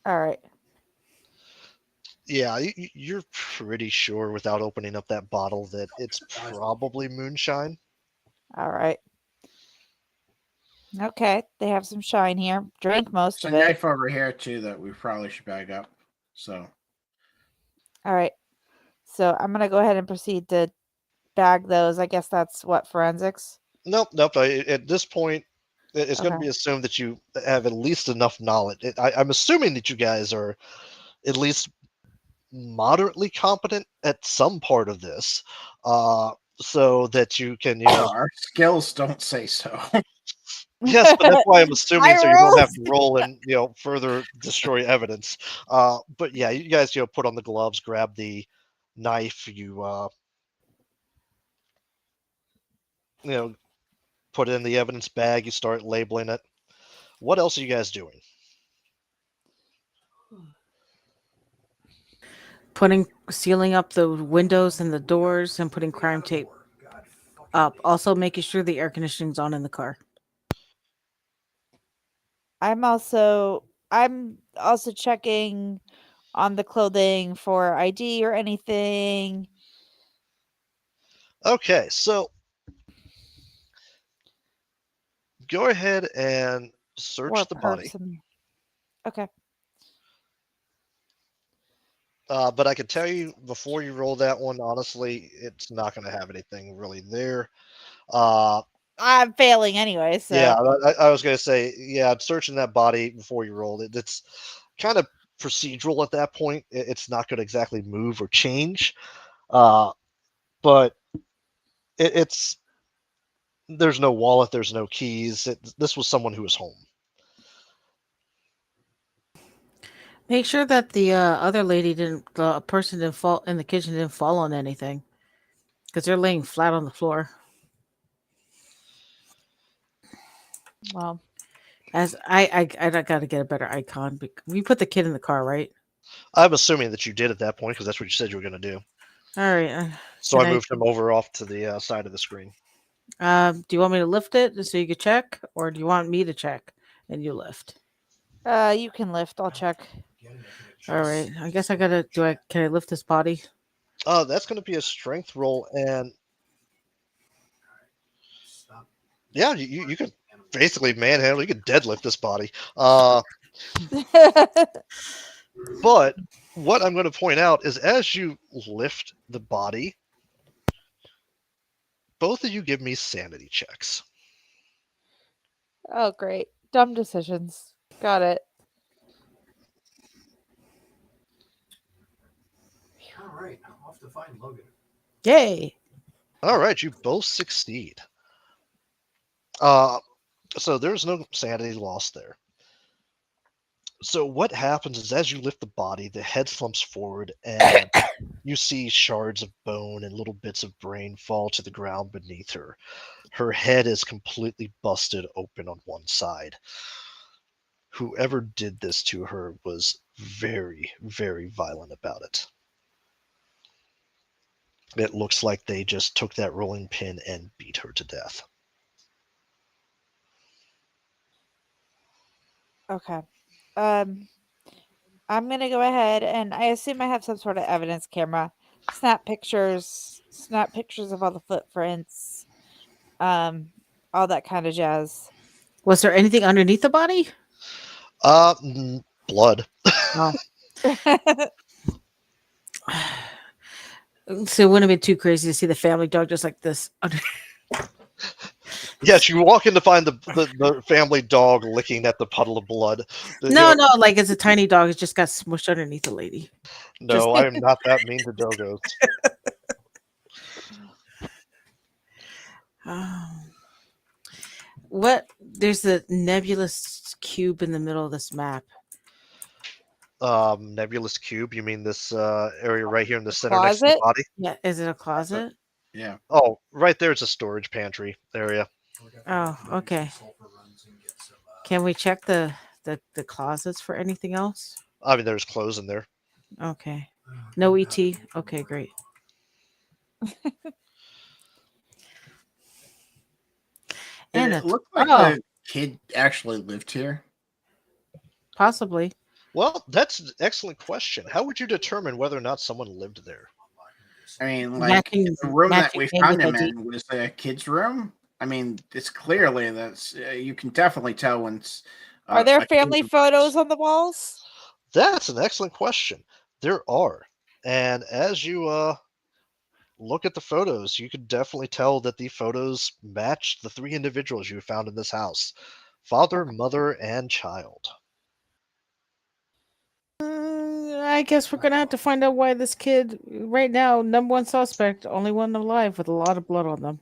All right. Yeah, you're pretty sure without opening up that bottle that it's probably moonshine. All right. Okay. They have some shine here. Drink most There's of a it. knife over here, too, that we probably should bag up. So, All right. So I'm going to go ahead and proceed to bag those. I guess that's what, forensics? Nope. At this point, it's going to Okay. be assumed that you have at least enough knowledge. I'm assuming that you guys are at least moderately competent at some part of this, so that you can, our skills don't say so. Yes, but that's why I'm assuming I so you don't have rolled. to roll and further destroy evidence. But yeah, you guys put on the gloves, grab the knife, you put it in the evidence bag, you start labeling it. What else are you guys doing? Sealing up the windows and the doors and putting crime tape God fucking up. Also making sure the air conditioning's on in the car. I'm also checking on the clothing for ID or anything. Okay, so go ahead and search Or the body. perps and- Okay. But I can tell you before you roll that one, honestly, it's not going to have anything really there. I'm failing anyway, so Yeah, I was going to say, yeah, searching that body before you rolled it, it's kind of procedural at that point. It's not going to exactly move or change. But it's There's no wallet. There's no keys. This was someone who was home. Make sure that the the person didn't fall in the kitchen didn't fall on anything, because they're laying flat on the floor. Well, As I got to get a better icon. We put the kid in the car, right? I'm assuming that you did at that point because that's what you said you were going to do. All right. So can I moved him over off to the side of the screen. Do you want me to lift it so you can check, or do you want me to check and you lift? you can lift. I'll check. All right. I guess I gotta. Can I lift this body? That's going to be a strength roll, and Stop. yeah, you can basically manhandle. You can deadlift this body. But what I'm going to point out is as you lift the body, both of you give me sanity checks. Oh, great. Dumb decisions. Got it. All right, off to find Logan. Yay! All right, you both succeed. So there's no sanity lost there. So what happens is as you lift the body, the head slumps forward and you see shards of bone and little bits of brain fall to the ground beneath her. Her head is completely busted open on one side. Whoever did this to her was very, very violent about it. It looks like they just took that rolling pin and beat her to death. Okay. I'm gonna go ahead and I assume I have some sort of evidence camera. Snap pictures of all the footprints, all that kind of jazz. Was there anything underneath the body? Blood. No. So it wouldn't have been too crazy to see the family dog just like this. Yes, you walk in to find the family dog licking at the puddle of blood. No, like it's a tiny dog. It just got smushed underneath the lady. No, I am not that mean to doggos. What? There's a nebulous cube in the middle of this map. Nebulous cube. You mean this area right here in the center next to the Closet? body? Yeah, is it a closet? Yeah. Oh, right there. It's a storage pantry area. Oh, okay. Can we check the closets for anything else? I mean, there's clothes in there. Okay. No ET. Okay, great. And it looked like oh, the kid actually lived here. possibly. Well, that's an excellent question. How would you determine whether or not someone lived there? I mean, like the room that we found him in was a kid's room. I mean, it's clearly that's you can definitely tell when. Are there family photos on the walls? That's an excellent question. There are, and as you look at the photos, you can definitely tell that the photos match the three individuals you found in this house: father, mother, and child. I guess we're gonna have to find out why this kid, right now, number one suspect, only one alive with a lot of blood on them.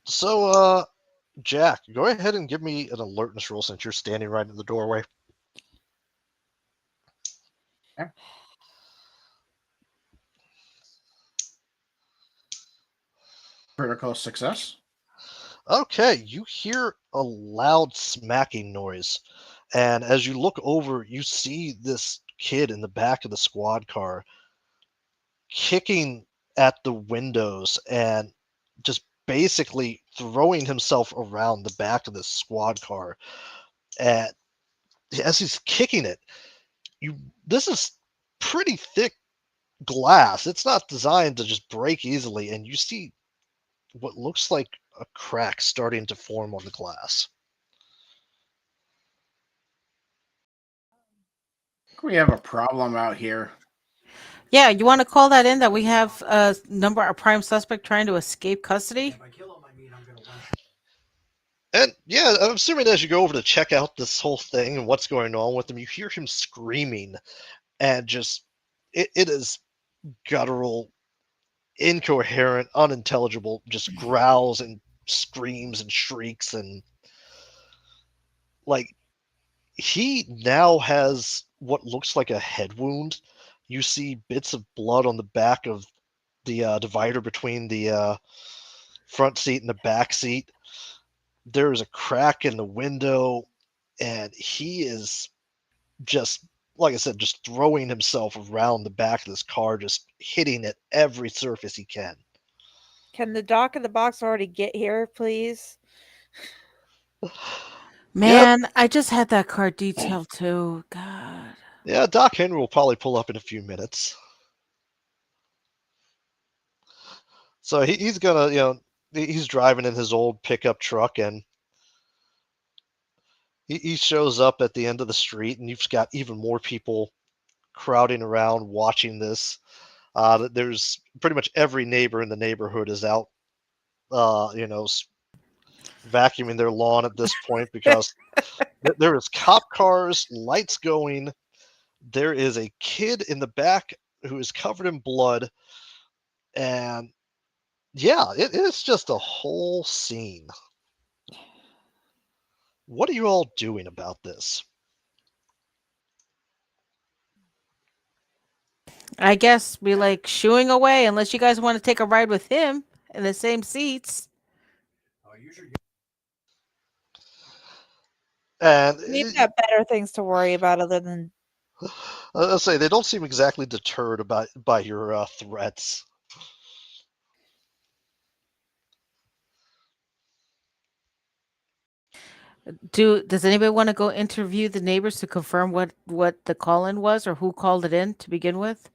So, Jack, go ahead and give me an alertness roll since you're standing right in the doorway. Okay. Critical success. Okay, you hear a loud smacking noise, and as you look over, you see this kid in the back of the squad car kicking at the windows and just basically throwing himself around the back of the squad car. And as he's kicking it, this is pretty thick glass. It's not designed to just break easily, and you see what looks like a crack starting to form on the glass. We have a problem out here. Yeah, you want to call that in that we have a prime suspect trying to escape custody? If I kill him, I mean I'm gonna lunch. And yeah, I'm assuming as you go over to check out this whole thing and what's going on with him, you hear him screaming and just it is guttural. incoherent, unintelligible, just growls and screams and shrieks, and like he now has what looks like a head wound. You see bits of blood on the back of the divider between the front seat and the back seat. There is a crack in the window, and he is just, like I said, just throwing himself around the back of this car, just hitting at every surface he can. Can the doc and the box already get here, please? Man, I just had that car detailed too. God. Yeah, Doc Henry will probably pull up in a few minutes. So he's gonna, he's driving in his old pickup truck, and he shows up at the end of the street, and you've got even more people crowding around watching this. There's pretty much every neighbor in the neighborhood is out, vacuuming their lawn at this point because there is cop cars, lights going. There is a kid in the back who is covered in blood, and yeah, it is just a whole scene. What are you all doing about this? I guess we like shooing away unless you guys want to take a ride with him in the same seats. Use your And We've got better things to worry about other than I'll say they don't seem exactly deterred by your threats. Does anybody want to go interview the neighbors to confirm what the call-in was or who called it in to begin with?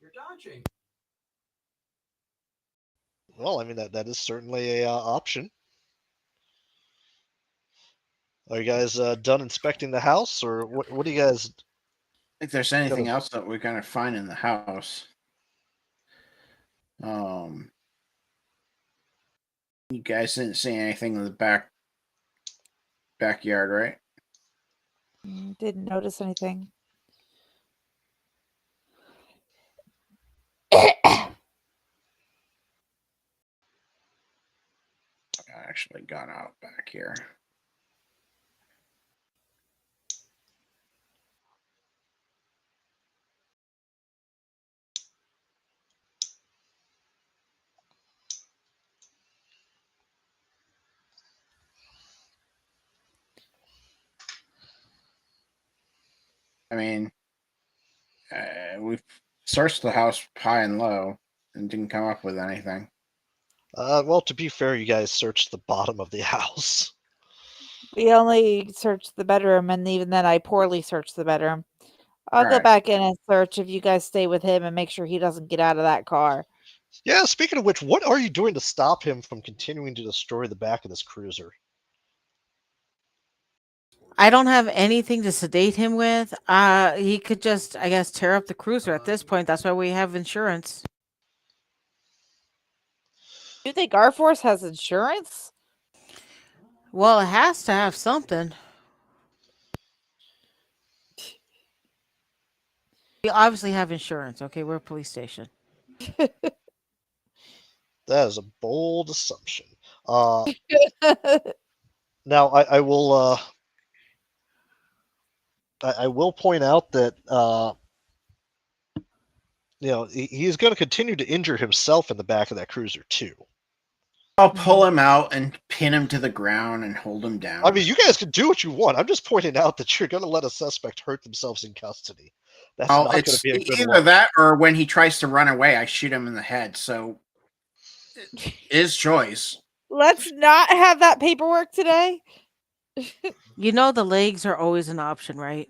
You're dodging. Well, I mean that is certainly a option. Are you guys done inspecting the house, or what do you guys? If there's anything else that we're gonna find in the house. You guys didn't see anything in the backyard, right? didn't notice anything. I actually got out back here. I mean, we've searched the house high and low and didn't come up with anything. Well, to be fair, you guys searched the bottom of the house. We only searched the bedroom, and even then, I poorly searched the bedroom. I'll go Alright. back in and search if you guys stay with him and make sure he doesn't get out of that car. Yeah, speaking of which, what are you doing to stop him from continuing to destroy the back of this cruiser? I don't have anything to sedate him with. He could just, I guess, tear up the cruiser at this point. That's why we have insurance. Do you think our force has insurance? Well, it has to have something. We obviously have insurance. Okay, we're a police station. That is a bold assumption. Now, I will I will point out that he's going to continue to injure himself in the back of that cruiser too. I'll pull him out and pin him to the ground and hold him down. I mean, you guys can do what you want. I'm just pointing out that you're going to let a suspect hurt themselves in custody. That's not going to it's be a good either one. that or when he tries to run away, I shoot him in the head. So, his choice. Let's not have that paperwork today. You know the legs are always an option, right?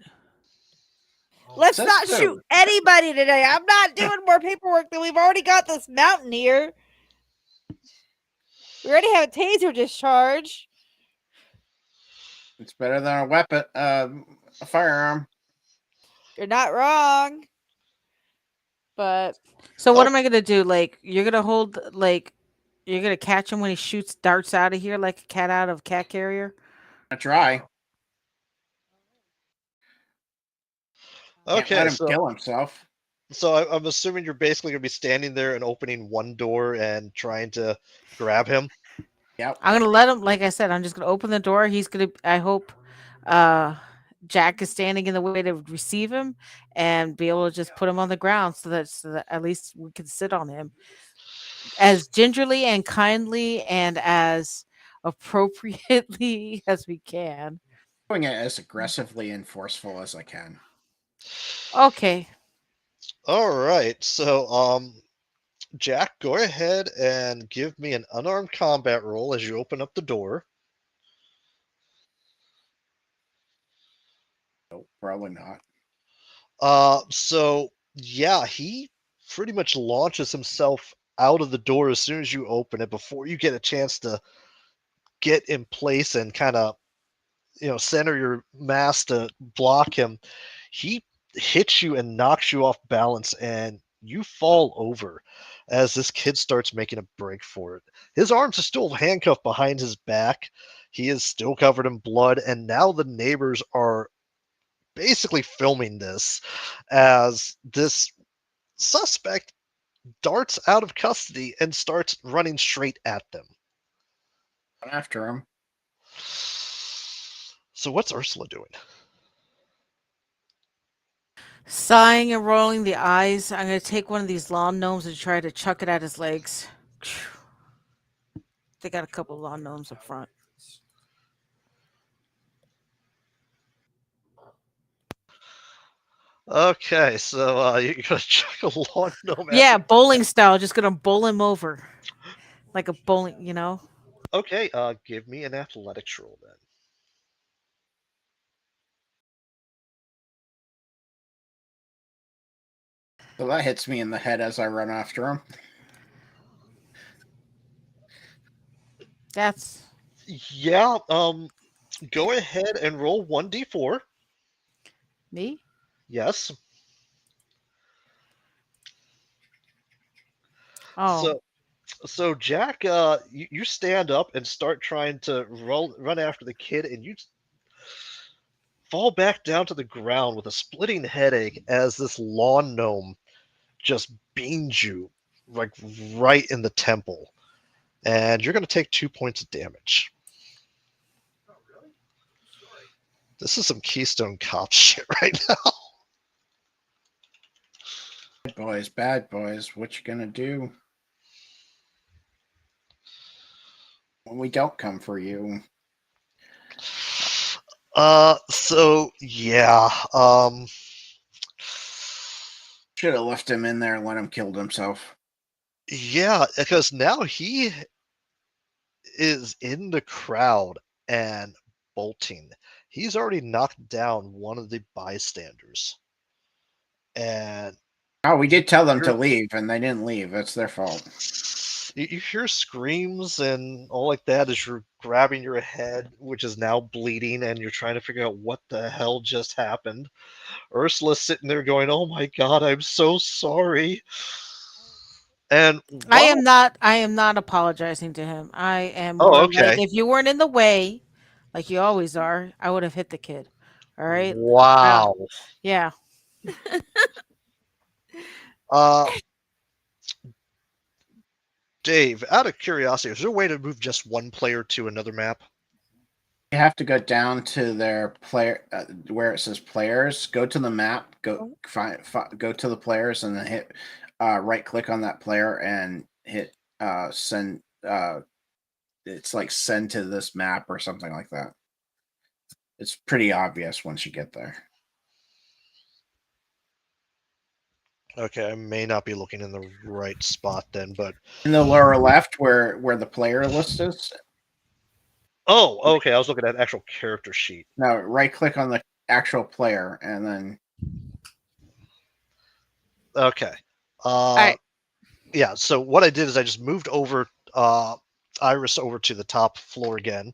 Let's That's not true. shoot anybody today. I'm not doing more paperwork than we've already got this mountain here. We already have a taser discharge. It's better than a weapon, a firearm. You're not wrong. But So what am I gonna do? Like, you're gonna hold, like, you're gonna catch him when he shoots darts out of here like a cat out of a cat carrier? I try. Can't Okay, let him so kill himself. So I'm assuming you're basically gonna be standing there and opening one door and trying to grab him. Yep. I'm gonna let him. Like I said, I'm just gonna open the door. He's gonna. I hope Jack is standing in the way to receive him and be able to just put him on the ground so that at least we can sit on him as gingerly and kindly and as appropriately as we can. Doing it as aggressively and forceful as I can. Okay. All right. So Jack, go ahead and give me an unarmed combat roll as you open up the door. Nope, probably not. So yeah, he pretty much launches himself out of the door as soon as you open it before you get a chance to get in place and kind of center your mass to block him. He hits you and knocks you off balance, and you fall over as this kid starts making a break for it. His arms are still handcuffed behind his back. He is still covered in blood, and now the neighbors are basically filming this as this suspect darts out of custody and starts running straight at them. Run after him. So what's Ursula doing? Sighing and rolling the eyes, I'm gonna take one of these lawn gnomes and try to chuck it at his legs. They got a couple lawn gnomes up front. Okay, so you're gonna chuck a lawn gnome at Yeah, the. bowling style. Just gonna bowl him over, like a bowling. Okay, give me an athletics roll then. So that hits me in the head as I run after him. That's Yeah, go ahead and roll 1d4. me. Yes. Oh, So Jack, you stand up and start trying to run after the kid, and you fall back down to the ground with a splitting headache as this lawn gnome just beans you like right in the temple, and you're gonna take 2 points of damage. Oh, really? Story. This is some Keystone Cop shit right now. Bad boys, what you gonna do when we don't come for you? So yeah, Should have left him in there and let him kill himself. yeah, because now he is in the crowd and bolting. He's already knocked down one of the bystanders, and Oh, we did tell them to you're- leave, and they didn't leave. That's their fault. you hear screams and all like that as you're grabbing your head, which is now bleeding, and you're trying to figure out what the hell just happened. Ursula's sitting there going, "Oh my god, I'm so sorry." And I while am not. I am not apologizing to him. I am oh, more like, okay, if you weren't in the way, like you always are, I would have hit the kid. All right. wow. Yeah. Uh, Dave, out of curiosity, is there a way to move just one player to another map? You have to go down to their player where it says players. Go to the map. Go to the players, and then hit right click on that player and hit send. It's like send to this map or something like that. It's pretty obvious once you get there. Okay, I may not be looking in the right spot then, but In the lower left, where the player list is, oh, okay, I was looking at actual character sheet. no, right click on the actual player, and then Okay. I Yeah, so what I did is I just moved over Iris over to the top floor again.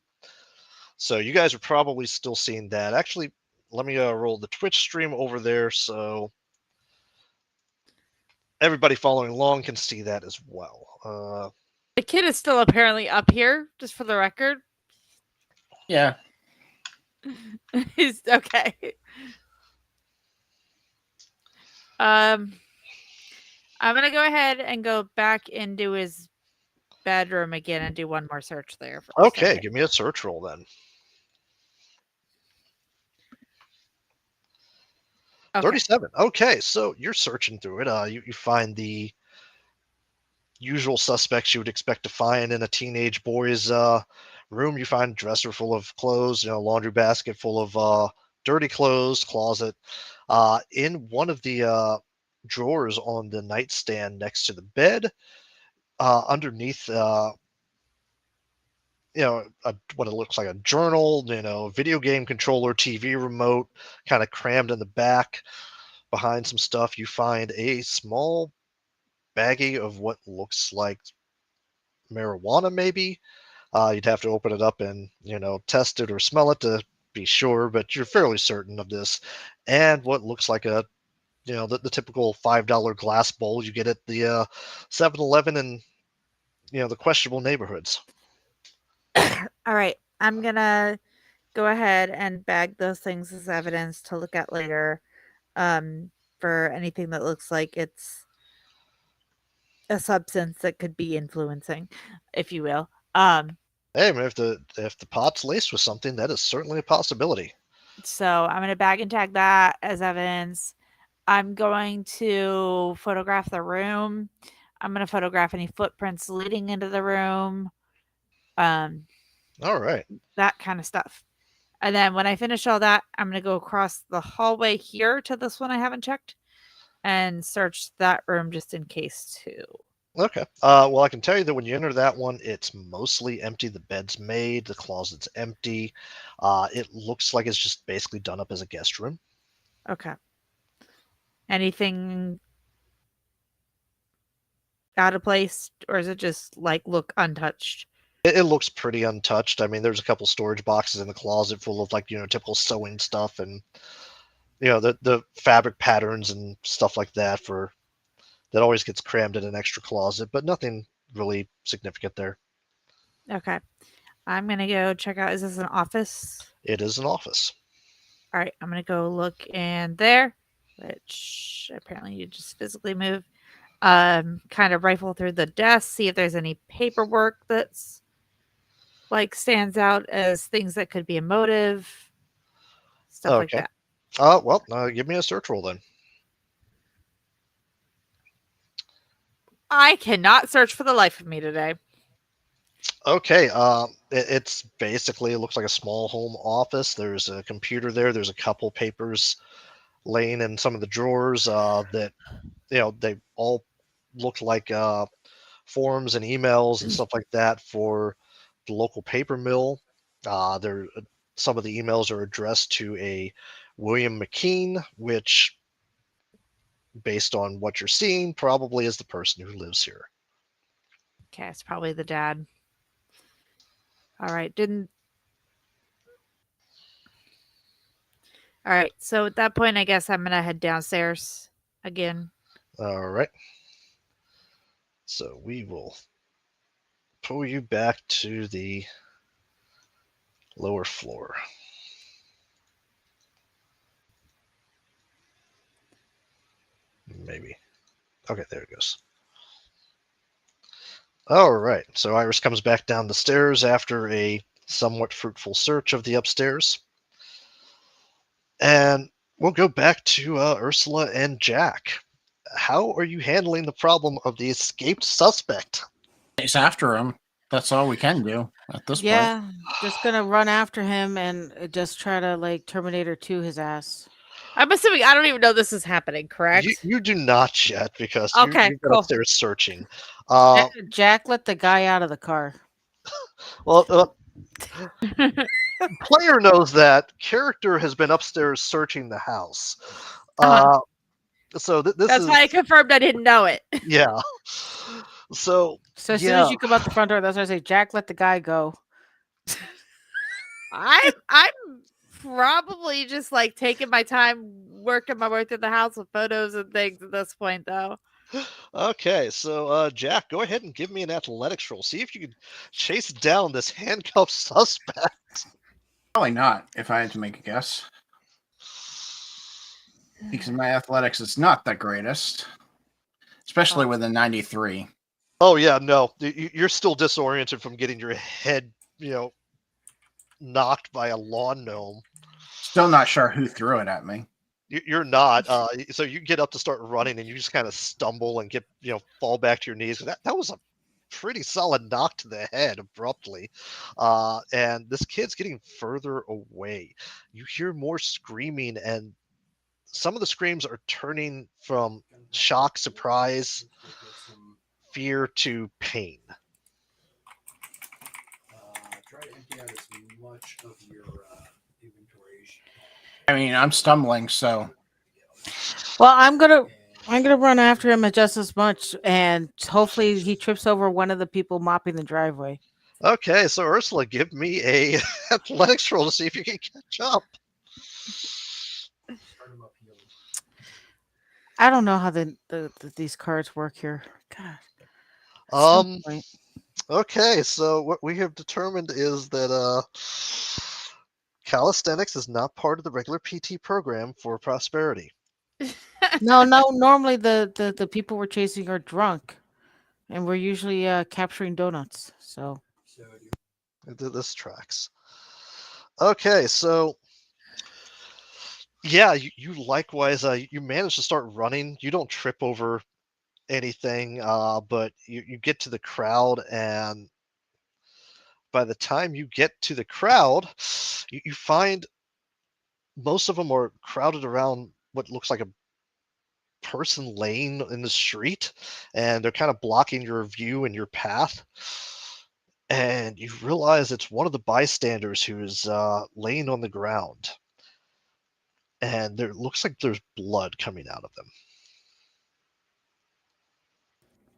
So you guys are probably still seeing that. Actually, let me roll the Twitch stream over there so everybody following along can see that as well. the kid is still apparently up here, just for the record. yeah, He's okay. Um I'm gonna go ahead and go back into his bedroom again and do one more search there. For a Okay, second. give me a search roll then. Okay. 37. Okay, so you're searching through it. You find the usual suspects you would expect to find in a teenage boy's room. You find a dresser full of clothes, laundry basket full of dirty clothes, closet. In one of the drawers on the nightstand next to the bed, underneath, what it looks like a journal, video game controller, TV remote, kind of crammed in the back. Behind some stuff, you find a small baggie of what looks like marijuana, maybe. You'd have to open it up and, test it or smell it to be sure, but you're fairly certain of this. And what looks like the typical $5 glass bowl you get at the 7-Eleven in, the questionable neighborhoods. All right. I'm gonna go ahead and bag those things as evidence to look at later. For anything that looks like it's a substance that could be influencing, if you will. Hey, I mean, if the pot's laced with something, that is certainly a possibility. So I'm gonna bag and tag that as evidence. I'm going to photograph the room. I'm gonna photograph any footprints leading into the room. Um, All right. that kind of stuff. And then when I finish all that, I'm gonna go across the hallway here to this one I haven't checked and search that room just in case too. Okay. Well, I can tell you that when you enter that one, it's mostly empty. The bed's made, the closet's empty. It looks like it's just basically done up as a guest room. Okay. Anything out of place, or is it just like look untouched? It looks pretty untouched. I mean, there's a couple storage boxes in the closet full of typical sewing stuff and the fabric patterns and stuff like that that always gets crammed in an extra closet, but nothing really significant there. Okay. I'm gonna go check out. Is this an office? It is an office. All right, I'm gonna go look in there, which apparently you just physically move. Kind of rifle through the desk, see if there's any paperwork that's like stands out as things that could be a motive, stuff like Okay. that. Well, give me a search roll then. I cannot search for the life of me today. Okay. It's basically, it looks like a small home office. There's a computer there. There's a couple papers laying in some of the drawers that they all look like forms and emails and stuff like that for the local paper mill. There, some of the emails are addressed to a William McKean, which, based on what you're seeing, probably is the person who lives here. Okay, it's probably the dad. All right, All right, so at that point, I guess I'm gonna head downstairs again. All right. So we will pull you back to the lower floor. Maybe. Okay, there it goes. All right. So Iris comes back down the stairs after a somewhat fruitful search of the upstairs. And we'll go back to Ursula and Jack. How are you handling the problem of the escaped suspect? Chase after him. That's all we can do at this point. Yeah, just gonna run after him and just try to like Terminator 2 his ass. I'm assuming I don't even know this is happening, correct? You do not yet because Okay, you've been cool. upstairs searching. Jack let the guy out of the car. Well, player knows that. Character has been upstairs searching the house. So this That's is why I confirmed I didn't know it. yeah. So So as yeah. soon as you come out the front door, that's why I say, Jack, let the guy go. I'm probably just like taking my time working my way through the house with photos and things at this point, though. Okay, so Jack, go ahead and give me an athletics roll. See if you can chase down this handcuffed suspect. Probably not, if I had to make a guess. Because my athletics is not the greatest. It's especially Oh. with a 93. Oh yeah, no, you're still disoriented from getting your head, knocked by a lawn gnome. Still not sure who threw it at me. You're not. So you get up to start running, and you just kind of stumble and get, fall back to your knees. That was a pretty solid knock to the head abruptly. And this kid's getting further away. You hear more screaming, and some of the screams are turning from shock, surprise, fear to pain. Try to empty out as much of your inventory as you can. I mean, I'm stumbling, so Well, I'm gonna run after him just as much, and hopefully he trips over one of the people mopping the driveway. Okay, so Ursula, give me a athletics roll to see if you can catch up. Start 'em up healing. I don't know how these cards work here. God. At some Um. point. Okay, so what we have determined is that calisthenics is not part of the regular PT program for prosperity. No. Normally the people we're chasing are drunk, and we're usually capturing donuts. So So This tracks. Okay, so yeah, you likewise you manage to start running. You don't trip over anything, but you get to the crowd, and by the time you get to the crowd, you find most of them are crowded around what looks like a person laying in the street, and they're kind of blocking your view and your path. And you realize it's one of the bystanders who's laying on the ground, and there looks like there's blood coming out of them.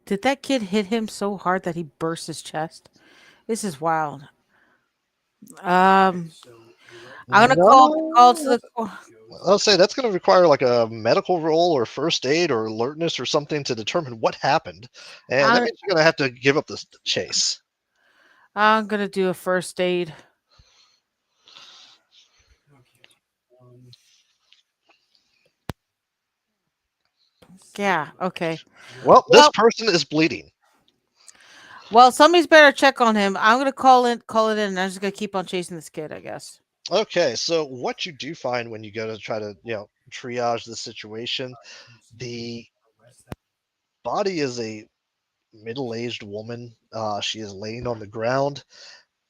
did that kid hit him so hard that he burst his chest? This is wild. so you're right. I'm gonna call to the. I'll say that's going to require like a medical roll or first aid or alertness or something to determine what happened, and that I- means you're going to have to give up this chase. I'm gonna do a first aid. Okay. Yeah. Okay. Well, this Well, person is bleeding. well, somebody's better check on him. I'm gonna call it in, and I'm just gonna keep on chasing this kid, I guess. Okay, so what you do find when you go to try to triage the situation, the body is a middle-aged woman. She is laying on the ground,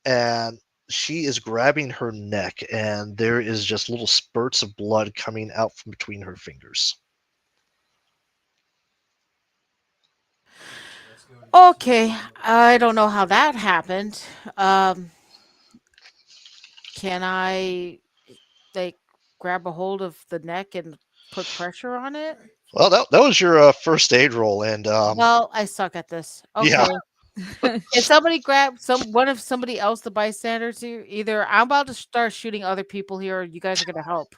and she is grabbing her neck, and there is just little spurts of blood coming out from between her fingers. Okay, I don't know how that happened. Can I like grab a hold of the neck and put pressure on it? Well, that was your first aid roll, and Well, I suck at this. yeah. Okay. Can somebody grab one of somebody else, the bystanders here? Either I'm about to start shooting other people here, or you guys are gonna help.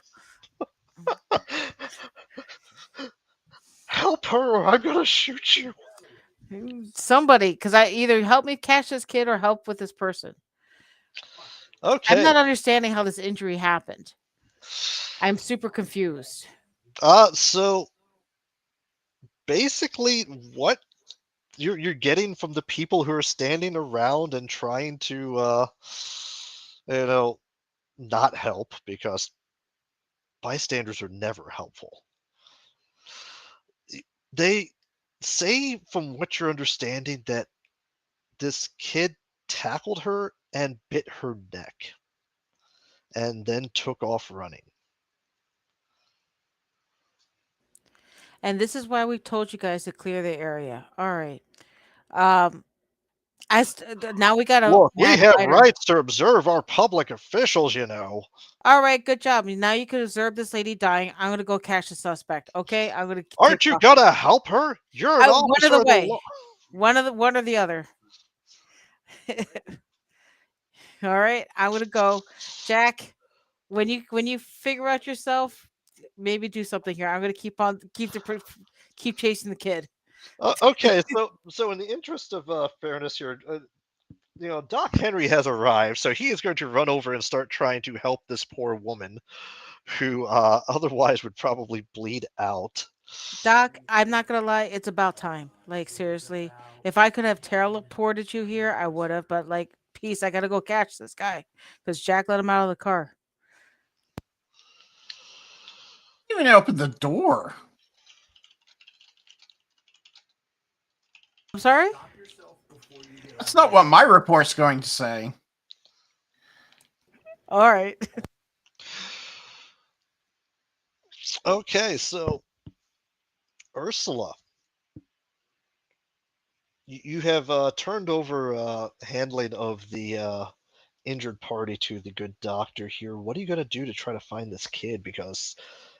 Help her, or I'm gonna shoot you. Somebody, because I either help me catch this kid or help with this person. I'm Okay. not understanding how this injury happened. I'm super confused. So basically, what you're getting from the people who are standing around and trying to, not help, because bystanders are never helpful. They say, from what you're understanding, that this kid tackled her and bit her neck, and then took off running. And this is why we told you guys to clear the area. All right. Um, now we got a Look, we mad have fighter. rights to observe our public officials, you know. All right, good job. Now you can observe this lady dying. I'm gonna go catch the suspect. Okay, I'm gonna. Aren't you gonna help her? You're an One officer of the of the way. law. One or the other. All right, I'm gonna go, Jack. When you figure out yourself, maybe do something here. I'm gonna keep chasing the kid. Okay, so in the interest of fairness here, Doc Henry has arrived, so he is going to run over and start trying to help this poor woman, who otherwise would probably bleed out. Doc, I'm not gonna lie, it's about time. Like seriously, if I could have teleported you here, I would have. But like, peace, I gotta go catch this guy because Jack let him out of the car. You even open the door. I'm sorry. Stop yourself before you get That's not what my report's going to say. All right. Okay, so Ursula, you have turned over handling of the injured party to the good doctor here. What are you going to do to try to find this kid? Because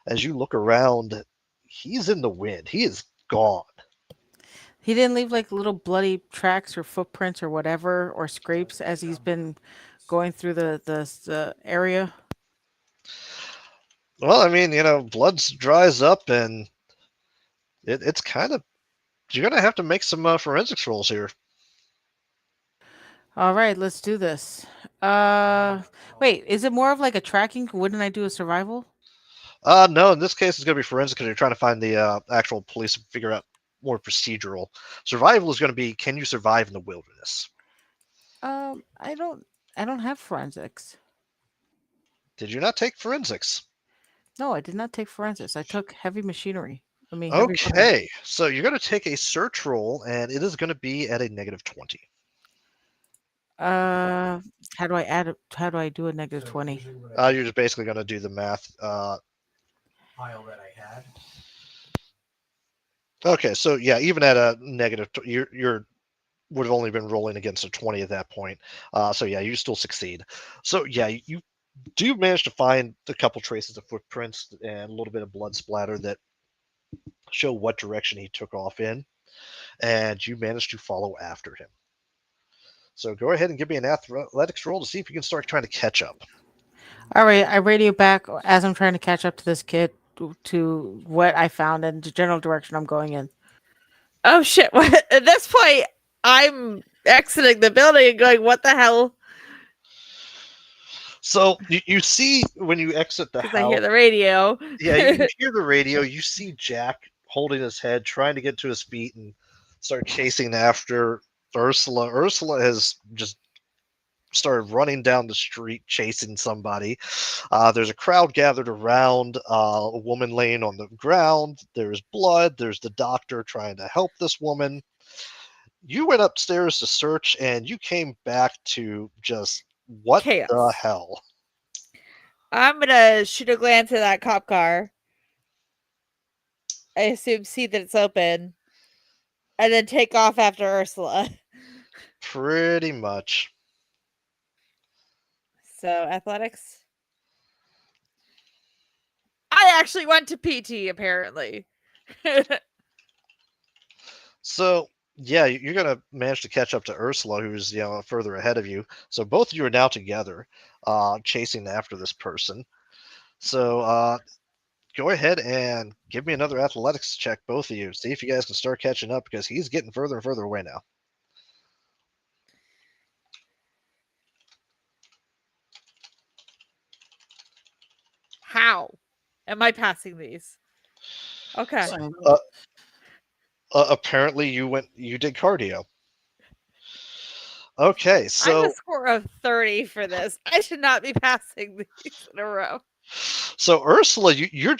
as you look around, he's in the wind. He is gone. He didn't leave like little bloody tracks or footprints or whatever or scrapes as he's been going through the area. Well, I mean, blood dries up, and it's kind of you're going to have to make some forensics rolls here. All right, let's do this. Wait, is it more of like a tracking? Wouldn't I do a survival? No, in this case, it's going to be forensic because you're trying to find the actual police and figure out more procedural. Survival is going to be, can you survive in the wilderness? I don't have forensics. Did you not take forensics? No, I did not take forensics. I took heavy machinery. Heavy weapons. Okay, so you're going to take a search roll, and it is going to be at a -20. How do I add it? How do I do a -20? You're just basically going to do the math. pile that I had. Okay, so yeah, even at a negative, you're would have only been rolling against a 20 at that point. So yeah, you still succeed. So yeah, you do manage to find a couple traces of footprints and a little bit of blood splatter that show what direction he took off in, and you manage to follow after him. So go ahead and give me an athletics roll to see if you can start trying to catch up. All right, I radio back as I'm trying to catch up to this kid to what I found and the general direction I'm going in. Oh shit! What? At this point, I'm exiting the building and going, "What the hell?" So you see when you exit the Because house, I hear the radio. yeah, you hear the radio. You see Jack holding his head, trying to get to his feet and start chasing after Ursula. Ursula has just started running down the street chasing somebody. There's a crowd gathered around, a woman laying on the ground. There's blood. There's the doctor trying to help this woman. You went upstairs to search, and you came back to just what the Chaos. hell? I'm gonna shoot a glance at that cop car. I assume see that it's open, and then take off after Ursula. Pretty much. So athletics. I actually went to PT apparently. So yeah, you're gonna manage to catch up to Ursula, who's further ahead of you. So both of you are now together, chasing after this person. So go ahead and give me another athletics check, both of you. See if you guys can start catching up because he's getting further and further away now. How am I passing these? Okay. Apparently, you did cardio. Okay, I have so a score of 30 for this. I should not be passing these in a row. Ursula, you're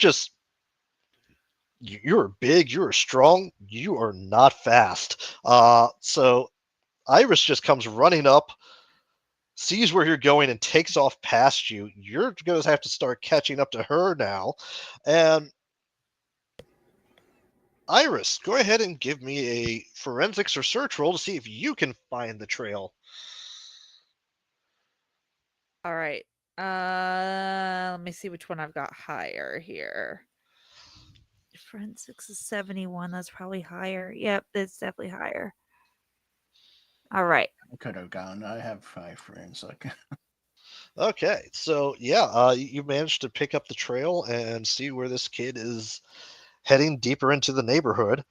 big, you're strong, you are not fast. So Iris just comes running up, sees where you're going, and takes off past you. You're going to have to start catching up to her now. And Iris, go ahead and give me a forensics or search roll to see if you can find the trail. All right. Let me see which one I've got higher here. Forensics is 71. That's probably higher. Yep, it's definitely higher. All right. I could have gone. I have 5 friends. Okay. Okay, so yeah, you managed to pick up the trail and see where this kid is heading deeper into the neighborhood.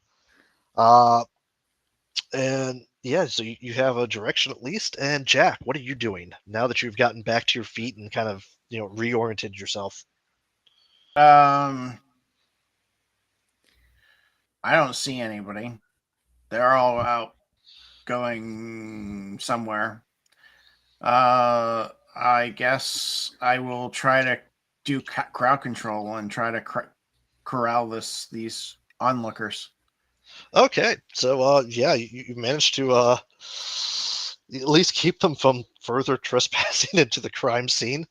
And yeah, so you have a direction at least. And Jack, what are you doing now that you've gotten back to your feet and kind of you know reoriented yourself? I don't see anybody. They're all out going somewhere. I guess I will try to do crowd control and try to corral these onlookers. Okay, so yeah, you managed to at least keep them from further trespassing into the crime scene,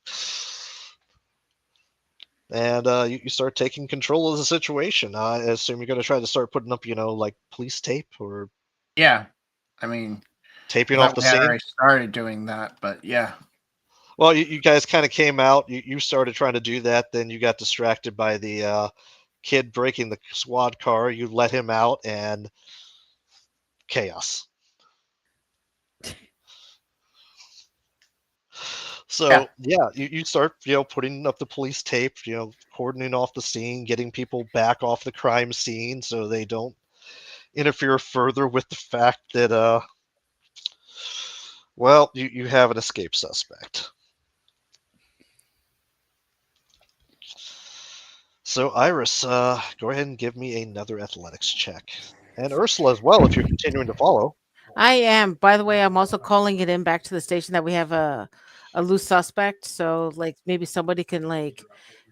and you start taking control of the situation. I assume you're going to try to start putting up, like police tape or Yeah, I mean, taping I off thought the we had scene. already started doing that, but yeah. Well, you guys kind of came out. You started trying to do that. Then you got distracted by the kid breaking the squad car. You let him out, and chaos. So yeah, you start putting up the police tape, cordoning off the scene, getting people back off the crime scene so they don't interfere further with the fact that well, you have an escape suspect. So Iris, go ahead and give me another athletics check. And Ursula as well, if you're continuing to follow. I am. By the way, I'm also calling it in back to the station that we have a loose suspect. So like maybe somebody can like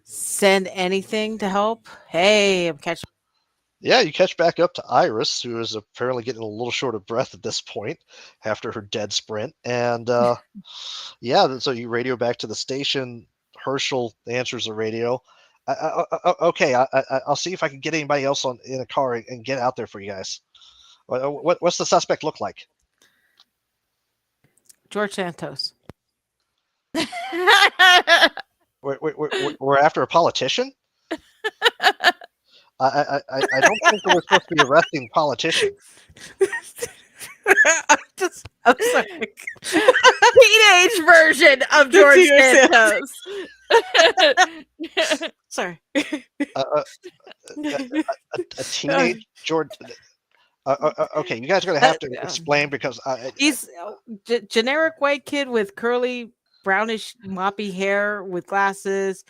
send anything to help. Hey, I'm catching. Yeah, you catch back up to Iris, who is apparently getting a little short of breath at this point after her dead sprint. And yeah, so you radio back to the station. Herschel answers the radio. Okay, I'll see if I can get anybody else in a car and get out there for you guys. What's the suspect look like? George Santos. We're after a politician? I don't think that we're supposed to be arresting politicians. I'm sorry. Teenage version of George George Santos. Sorry. A teenage George. Okay, you guys are gonna have to explain because He's generic white kid with curly brownish moppy hair with glasses.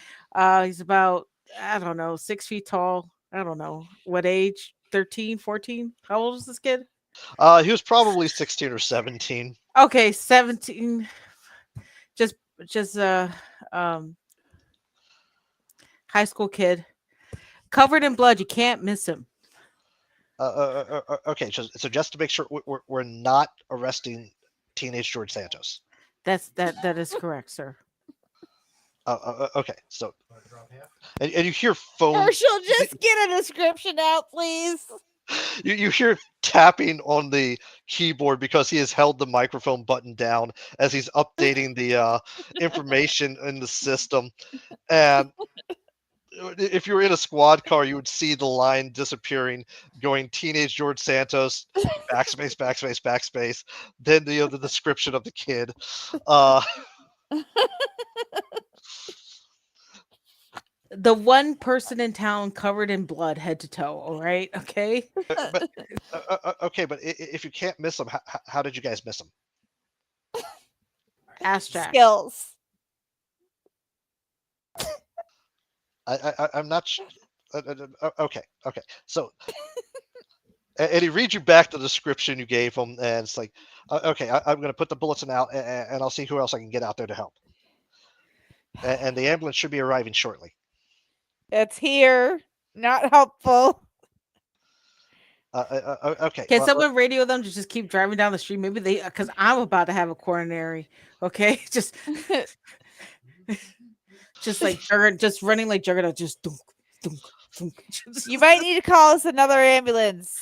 He's about, I don't know, 6 feet tall. I don't know what age, 13, 14. How old is this kid? he was probably 16 or 17. Okay, 17. Just um high school kid. Covered in blood. You can't miss him. Okay, so just to make sure we're not arresting teenage George Santos. That is correct, sir. Okay, so and you hear phone. Herschel, just get a description out, please. You hear tapping on the keyboard because he has held the microphone button down as he's updating the information in the system. And if you were in a squad car, you would see the line disappearing, going teenage George Santos, backspace, backspace, backspace. Then the description of the kid. The one person in town covered in blood, head to toe. All right, okay. Okay, but if you can't miss them, how did you guys miss them? Ask Jack. Skills. I'm not. Okay. So, and he reads you back the description you gave him, and it's like, okay, I'm going to put the bulletin out, and I'll see who else I can get out there to help. And the ambulance should be arriving shortly. It's here. Not helpful. Okay. Can someone radio them to just keep driving down the street? Maybe they, because I'm about to have a coronary. Okay, just like Juggernaut, just running like Juggernaut, just dunk, dunk, dunk. You might need to call us another ambulance.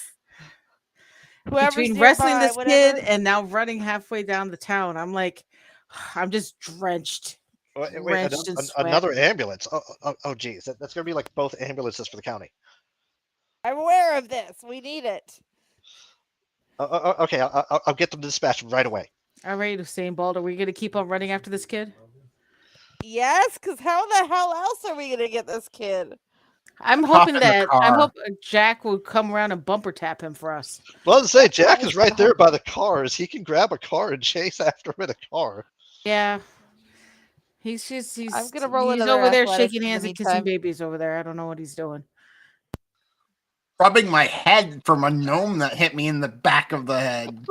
Whoever's Between nearby, wrestling this whatever. kid and now running halfway down the town, I'm like, I'm just drenched. Wait, another ambulance. Oh, geez, that's going to be like both ambulances for the county. I'm aware of this. We need it. Okay, I'll get them dispatched right away. All right, Usain Bolt, are we going to keep on running after this kid? Yes, because how the hell else are we going to get this kid? I'm hoping Jack will come around and bumper tap him for us. Well, to say Jack is right there by the cars. He can grab a car and chase after him in a car. Yeah. He's I'm gonna roll he's over there shaking hands and kissing babies over there. I don't know what he's doing. rubbing my head from a gnome that hit me in the back of the head.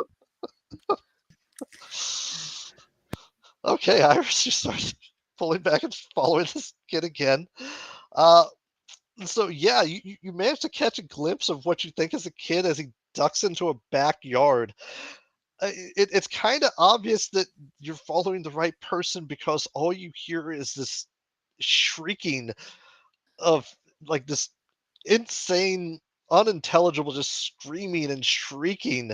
Okay, Iris, you start pulling back and following this kid again. So yeah, you managed to catch a glimpse of what you think is a kid as he ducks into a backyard. It's kind of obvious that you're following the right person because all you hear is this shrieking of like this insane, unintelligible, just screaming and shrieking.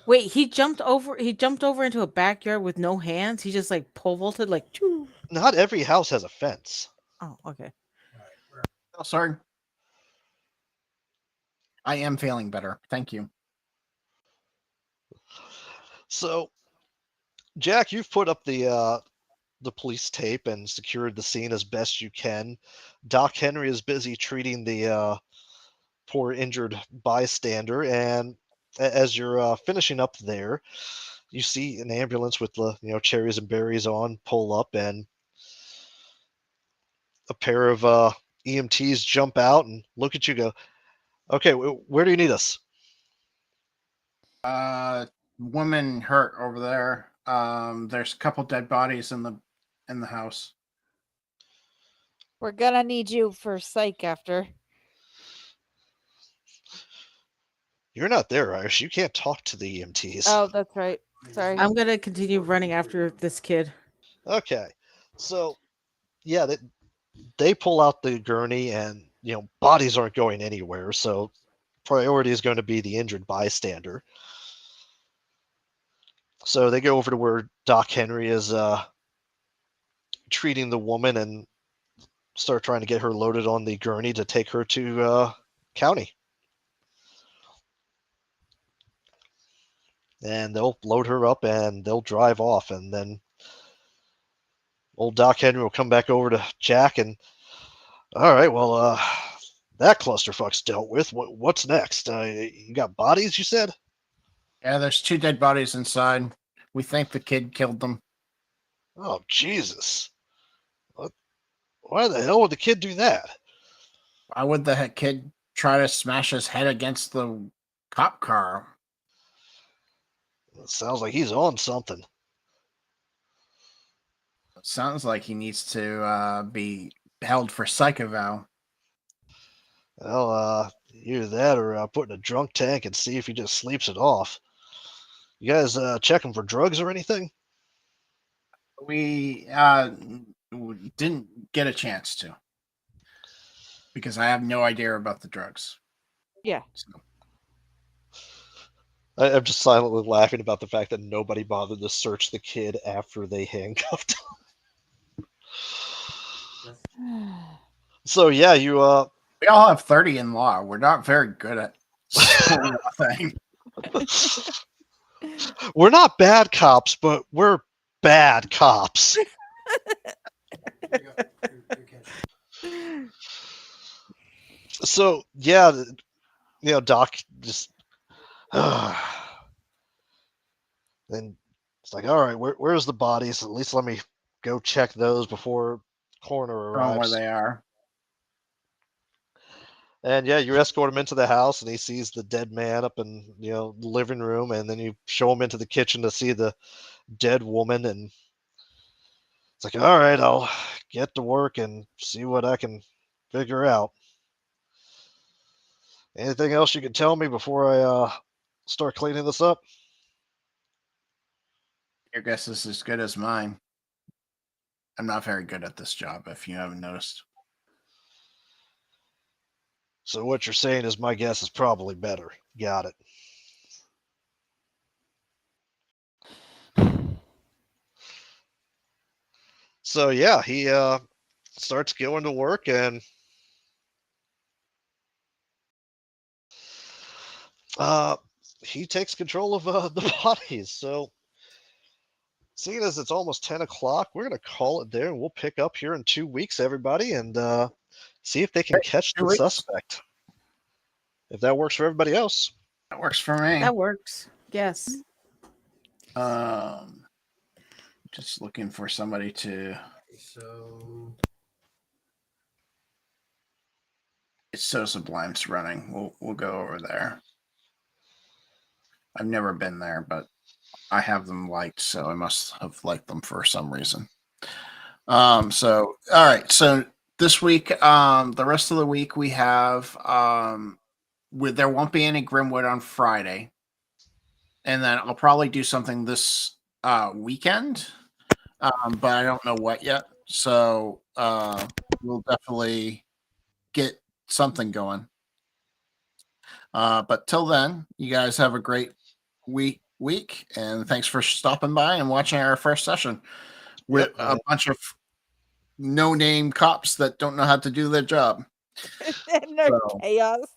Wait, he jumped over. He jumped over into a backyard with no hands. He just like pole vaulted like. Choo. Not every house has a fence. Oh, okay. Oh, sorry. I am feeling better. Thank you. So, Jack, you've put up the police tape and secured the scene as best you can. Doc Henry is busy treating the poor injured bystander, and as you're finishing up there, you see an ambulance with the cherries and berries on pull up, and a pair of EMTs jump out and look at you. Go, okay, where do you need us? Woman hurt over there. There's a couple dead bodies in the house. We're gonna need you for psych after. You're not there, Irish. You can't talk to the EMTs. Oh, that's right. Sorry. I'm gonna continue running after this kid. Okay, so yeah, they pull out the gurney, and bodies aren't going anywhere. So priority is going to be the injured bystander. So they go over to where Doc Henry is treating the woman and start trying to get her loaded on the gurney to take her to county. And they'll load her up and they'll drive off. And then old Doc Henry will come back over to Jack and, all right, well, that clusterfuck's dealt with. What's next? You got bodies, you said? Yeah, there's 2 dead bodies inside. We think the kid killed them. Oh, Jesus. Why the hell would the kid do that? Why would the kid try to smash his head against the cop car? It sounds like he's on something. It sounds like he needs to be held for psych eval. Well, either that or put in a drunk tank and see if he just sleeps it off. You guys checking for drugs or anything? We didn't get a chance to because I have no idea about the drugs. Yeah. So, I'm just silently laughing about the fact that nobody bothered to search the kid after they handcuffed him. So yeah, you we all have 30 in law. We're not very good at nothing. We're not bad cops, but we're bad cops. So yeah, Doc just then it's like, all right, where's the bodies? At least let me go check those before coroner I don't know where arrives. they are. And yeah, you escort him into the house, and he sees the dead man up in the living room, and then you show him into the kitchen to see the dead woman, and it's like, all right, I'll get to work and see what I can figure out. Anything else you can tell me before I start cleaning this up? Your guess is as good as mine. I'm not very good at this job, if you haven't noticed. So what you're saying is my guess is probably better. Got it. So yeah, he starts going to work, and he takes control of the bodies. So seeing as it's almost 10 o'clock, we're going to call it there, and we'll pick up here in 2 weeks, everybody, and see if they can catch 2 the weeks? suspect. If that works for everybody else. That works for me. That works. Yes. Just looking for somebody to. So It's So Sublime's running. We'll go over there. I've never been there, but I have them liked, so I must have liked them for some reason. So all right. So this week, the rest of the week we have there won't be any Grimwood on Friday. And then I'll probably do something this weekend. But I don't know what yet. So we'll definitely get something going. But till then, you guys have a great week, and thanks for stopping by and watching our first session with a bunch of no-name cops that don't know how to do their job. And their So, chaos.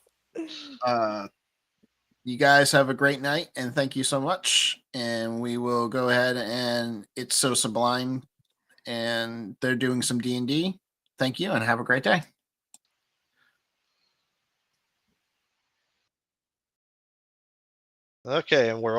You guys have a great night, and thank you so much. And we will go ahead and It's So Sublime, and they're doing some D&D. Thank you, and have a great day. Okay, and we're on.